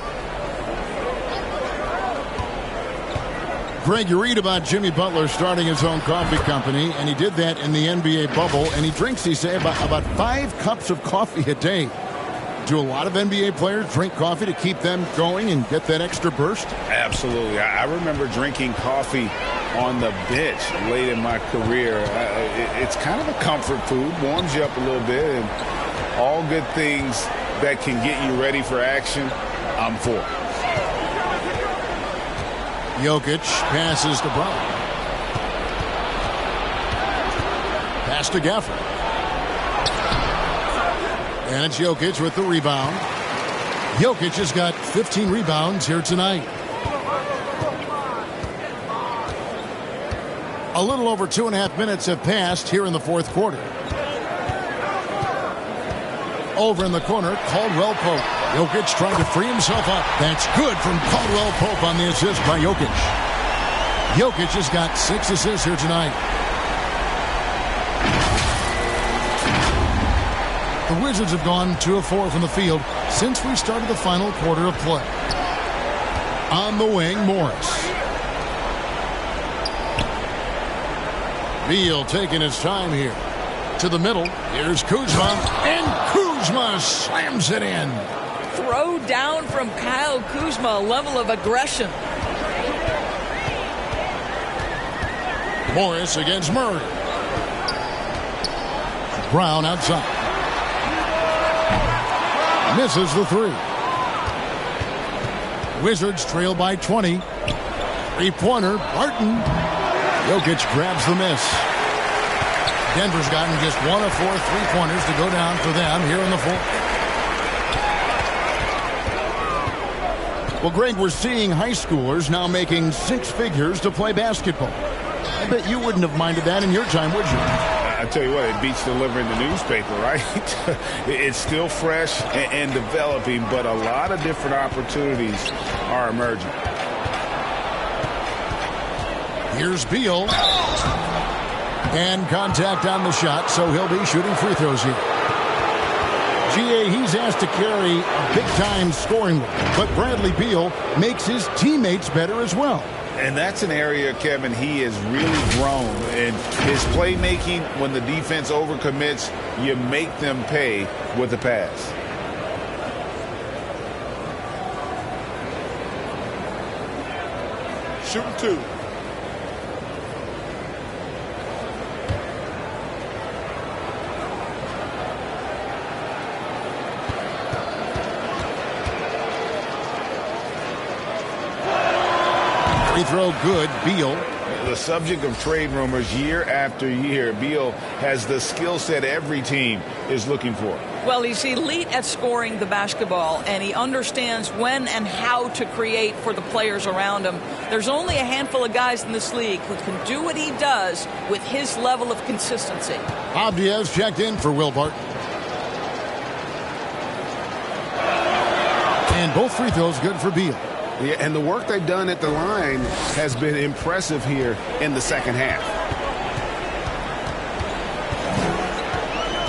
Greg, you read about Jimmy Butler starting his own coffee company, and he did that in the NBA bubble, and he drinks, he say, about 5 cups of coffee a day. Do a lot of NBA players drink coffee to keep them going and get that extra burst? Absolutely. I remember drinking coffee on the bench late in my career. It's kind of a comfort food, warms you up a little bit, and all good things that can get you ready for action, I'm for. Jokic passes to Brown. Pass to Gafford. And it's Jokic with the rebound. Jokic has got 15 rebounds here tonight. A little over 2.5 minutes have passed here in the 4th quarter. Over in the corner, Caldwell Pope. Jokic trying to free himself up. That's good from Caldwell Pope on the assist by Jokic. Jokic has got 6 assists here tonight. The Wizards have gone 2 of 4 from the field since we started the final quarter of play. On the wing, Morris. Beal taking his time here. To the middle. Here's Kuzma. And Kuzma slams it in. Throw down from Kyle Kuzma, a level of aggression. Morris against Murray. Brown outside. Misses the three. Wizards trail by 20. Three-pointer, Barton. Jokic grabs the miss. Denver's gotten just 1 of 4 three-pointers to go down for them here in the fourth. Well, Greg, we're seeing high schoolers now making 6 figures to play basketball. I bet you wouldn't have minded that in your time, would you? I tell you what, it beats delivering the newspaper, right? It's still fresh and developing, but a lot of different opportunities are emerging. Here's Beal. And contact on the shot, so he'll be shooting free throws here. GA, he's asked to carry a big-time scoring role, but Bradley Beal makes his teammates better as well. And that's an area, Kevin, he has really grown. And his playmaking, when the defense overcommits, you make them pay with the pass. Shooting 2. Free throw good, Beal. The subject of trade rumors year after year. Beal has the skill set every team is looking for. Well, he's elite at scoring the basketball, and he understands when and how to create for the players around him. There's only a handful of guys in this league who can do what he does with his level of consistency. Abdia's checked in for Will Barton. And both free throws good for Beal. Yeah, and the work they've done at the line has been impressive here in the second half.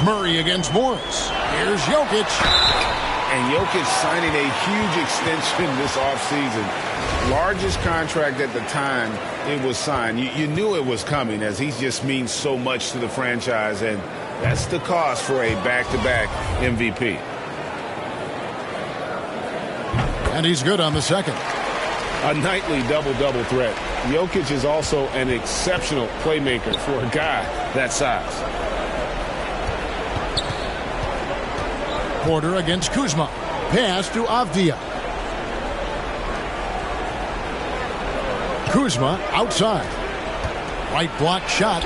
Murray against Morris. Here's Jokic. And Jokic signing a huge extension this offseason. Largest contract at the time it was signed. You knew it was coming, as he just means so much to the franchise, and that's the cost for a back-to-back MVP. And he's good on the second. A nightly double-double threat. Jokic is also an exceptional playmaker for a guy that size. Porter against Kuzma. Pass to Avdia. Kuzma outside. Right block shot.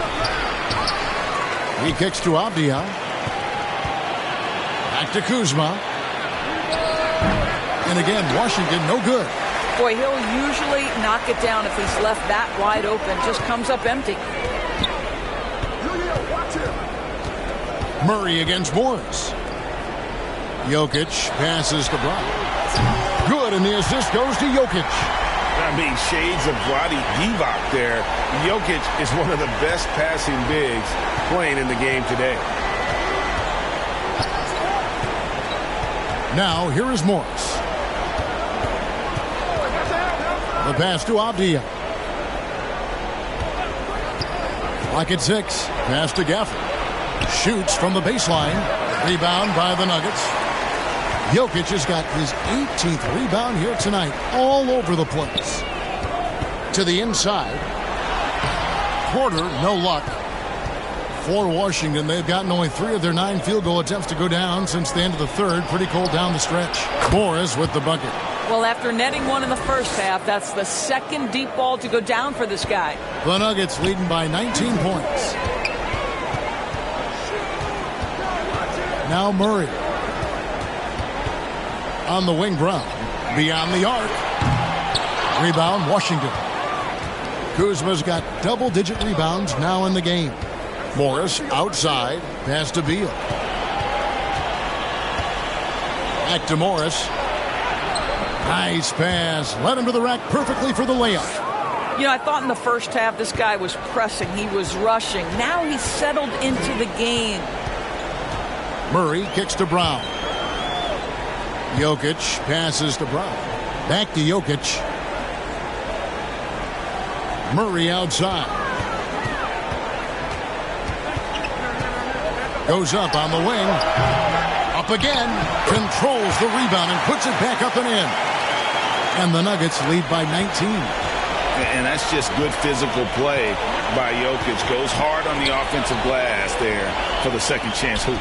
He kicks to Avdia. Back to Kuzma. And again, Washington, no good. Boy, he'll usually knock it down if he's left that wide open. Just comes up empty. Murray against Morris. Jokic passes to Brown. Good, and the assist goes to Jokic. I mean, shades of Vlade Divac there. Jokic is one of the best passing bigs playing in the game today. Now, here is Morris. The pass to Avdia. Clock at 6. Pass to Gafford. Shoots from the baseline. Rebound by the Nuggets. Jokic has got his 18th rebound here tonight. All over the place. To the inside. Porter, no luck. For Washington, they've gotten only 3 of their 9 field goal attempts to go down since the end of the third. Pretty cold down the stretch. Morris with the bucket. Well, after netting one in the first half, that's the second deep ball to go down for this guy. The Nuggets leading by 19 points. Now Murray. On the wing, Brown. Beyond the arc. Rebound, Washington. Kuzma's got double-digit rebounds now in the game. Morris outside. Pass to Beal. Back to Morris. Nice pass. Led him to the rack perfectly for the layup. You know, I thought in the first half this guy was pressing. He was rushing. Now he's settled into the game. Murray kicks to Brown. Jokic passes to Brown. Back to Jokic. Murray outside. Goes up on the wing. Up again. Controls the rebound and puts it back up and in. And the Nuggets lead by 19. And that's just good physical play by Jokic. Goes hard on the offensive glass there for the second chance hoop.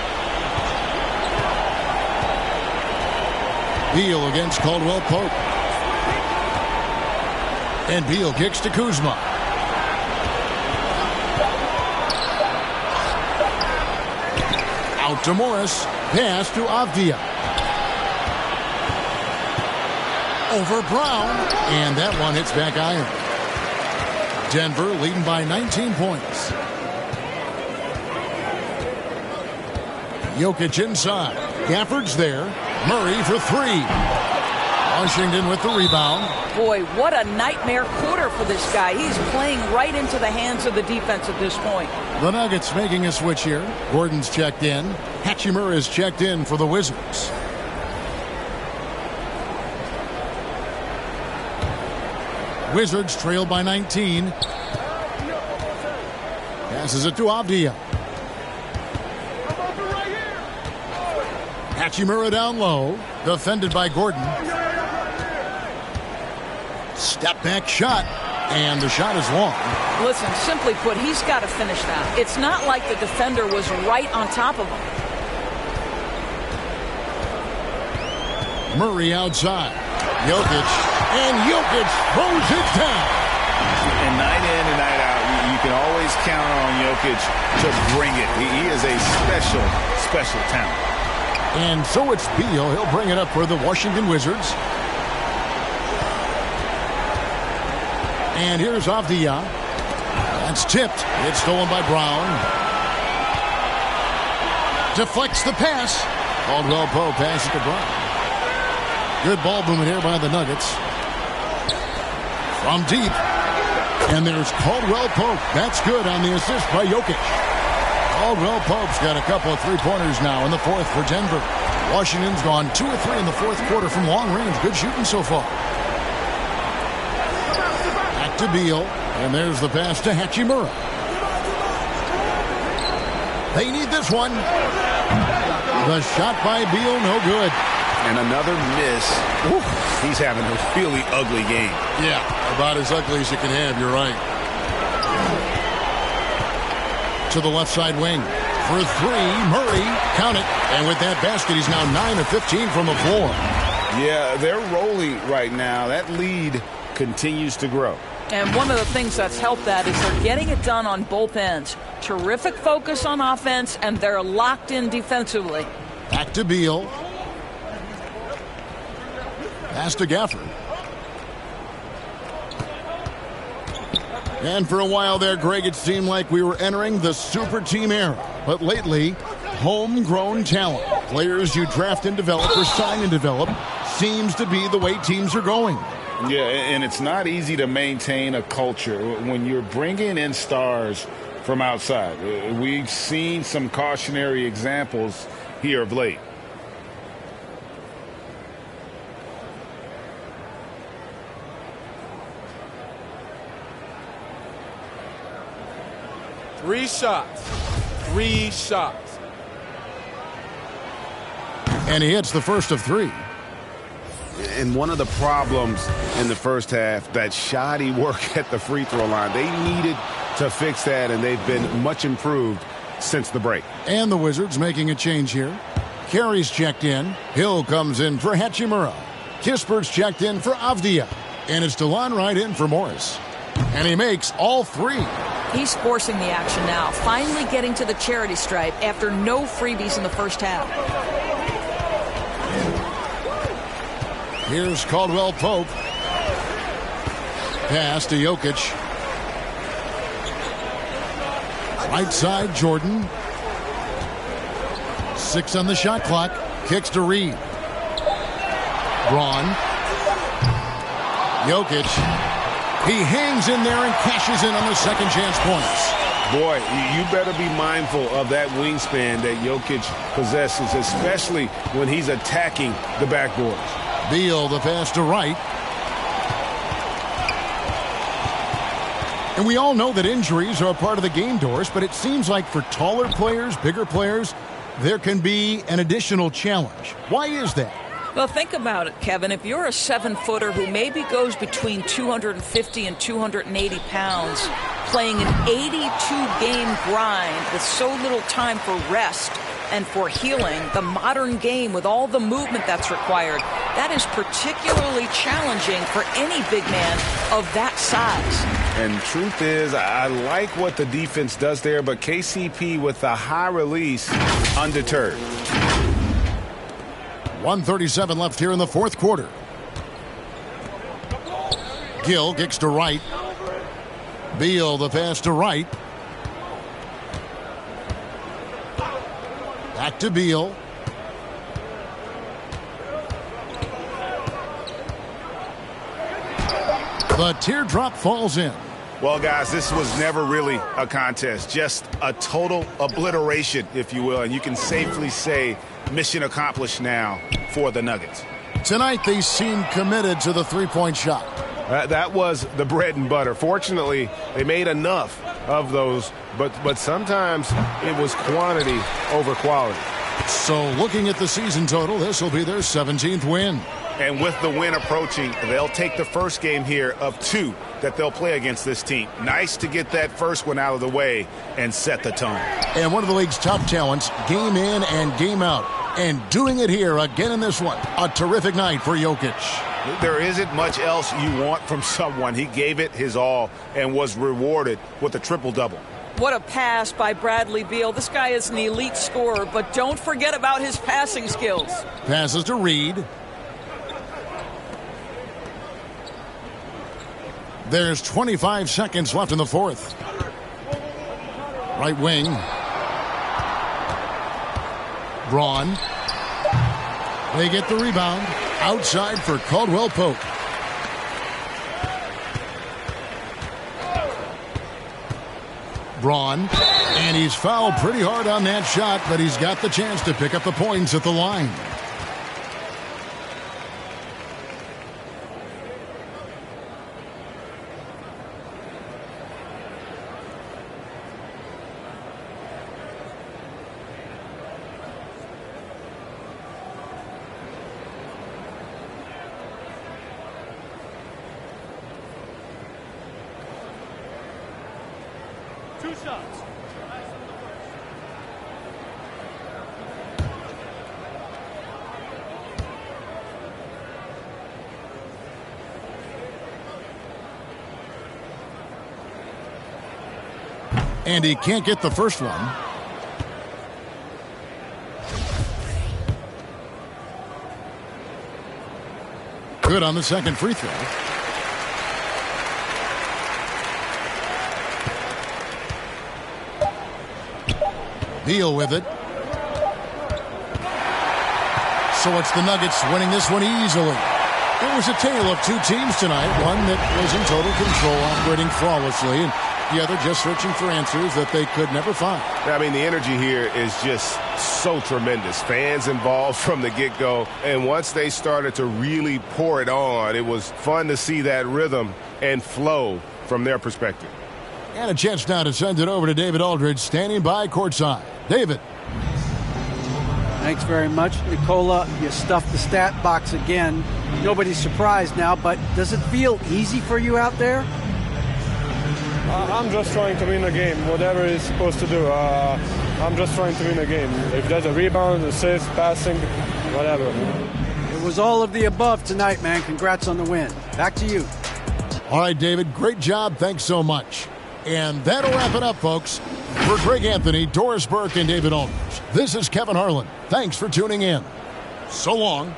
Beal against Caldwell Pope. And Beal kicks to Kuzma. Out to Morris. Pass to Avdia. Over Brown. And that one hits back iron. Denver leading by 19 points. Jokic inside. Gafford's there. Murray for three. Washington with the rebound. Boy, what a nightmare quarter for this guy. He's playing right into the hands of the defense at this point. The Nuggets making a switch here. Gordon's checked in. Hachimura is checked in for the Wizards. Wizards trail by 19. Passes it to Avdia. Hachimura down low. Defended by Gordon. Step back shot. And the shot is long. Listen, simply put, he's got to finish that. It's not like the defender was right on top of him. Murray outside. Jokic. And Jokic throws it down. And night in and night out, you can always count on Jokic to bring it. He is a special, special talent. And so it's Beal. He'll bring it up for the Washington Wizards. And here's Avdia. That's tipped. It's stolen by Brown. Deflects the pass. Caldwell Pope passes to Brown. Good ball movement here by the Nuggets. From deep. And there's Caldwell Pope. That's good on the assist by Jokic. Caldwell Pope's got a couple of three-pointers now in the fourth for Denver. Washington's gone 2 or 3 in the fourth quarter from long range. Good shooting so far. Back to Beal. And there's the pass to Hachimura. They need this one. The shot by Beal, no good. And another miss. Ooh, he's having a really ugly game. Yeah, about as ugly as you can have. You're right. To the left side wing. For three, Murray. Count it. And with that basket, he's now 9 of 15 from the floor. Yeah, they're rolling right now. That lead continues to grow. And one of the things that's helped that is they're getting it done on both ends. Terrific focus on offense, and they're locked in defensively. Back to Beal. Pass to Gafford. And for a while there, Greg, it seemed like we were entering the super team era. But lately, homegrown talent, players you draft and develop or sign and develop, seems to be the way teams are going. Yeah, and it's not easy to maintain a culture when you're bringing in stars from outside. We've seen some cautionary examples here of late. Three shots. And he hits the first of 3. And one of the problems in the first half, that shoddy work at the free throw line. They needed to fix that, and they've been much improved since the break. And the Wizards making a change here. Carey's checked in. Hill comes in for Hachimura. Kispert's checked in for Avdia. And it's DeLon right in for Morris. And he makes all 3. He's forcing the action now, finally getting to the charity stripe after no freebies in the first half. Here's Caldwell Pope. Pass to Jokic. Right side, Jordan. 6 on the shot clock. Kicks to Reed. Braun. Jokic. He hangs in there and cashes in on the second chance points. Boy, you better be mindful of that wingspan that Jokic possesses, especially when he's attacking the backboards. Beal, the pass to Wright. And we all know that injuries are a part of the game, Doris, but it seems like for taller players, bigger players, there can be an additional challenge. Why is that? Well, think about it, Kevin. If you're a 7-footer who maybe goes between 250 and 280 pounds, playing an 82-game grind with so little time for rest and for healing, the modern game with all the movement that's required, that is particularly challenging for any big man of that size. And truth is, I like what the defense does there, but KCP with the high release, undeterred. 1:37 left here in the fourth quarter. Gill kicks to right. Beal the pass to right. Back to Beal. The teardrop falls in. Well, guys, this was never really a contest, just a total obliteration, if you will. And you can safely say mission accomplished now for the Nuggets. Tonight, they seem committed to the three-point shot. That was the bread and butter. Fortunately, they made enough of those, but sometimes it was quantity over quality. So looking at the season total, this will be their 17th win. And with the win approaching, they'll take the first game here of 2 that they'll play against this team. Nice to get that first one out of the way and set the tone. And one of the league's top talents, game in and game out. And doing it here again in this one. A terrific night for Jokic. There isn't much else you want from someone. He gave it his all and was rewarded with a triple-double. What a pass by Bradley Beal. This guy is an elite scorer, but don't forget about his passing skills. Passes to Reed. There's 25 seconds left in the fourth. Right wing. Braun. They get the rebound. Outside for Caldwell Pope. Braun. And he's fouled pretty hard on that shot, but he's got the chance to pick up the points at the line. And he can't get the first one. Good on the second free throw. Beal with it. So it's the Nuggets winning this one easily. It was a tale of two teams tonight. One that was in total control, operating flawlessly, and the other just searching for answers that they could never find. I mean, the energy here is just so tremendous. Fans involved from the get-go. And once they started to really pour it on, it was fun to see that rhythm and flow from their perspective. And a chance now to send it over to David Aldridge, standing by courtside. David. Thanks very much, Nikola. You stuffed the stat box again. Nobody's surprised now, but does it feel easy for you out there? I'm just trying to win a game, whatever it's supposed to do. I'm just trying to win a game. If there's a rebound, assist, passing, whatever. It was all of the above tonight, man. Congrats on the win. Back to you. All right, David, great job. Thanks so much. And that'll wrap it up, folks. For Greg Anthony, Doris Burke, and David Aldridge, this is Kevin Harlan. Thanks for tuning in. So long.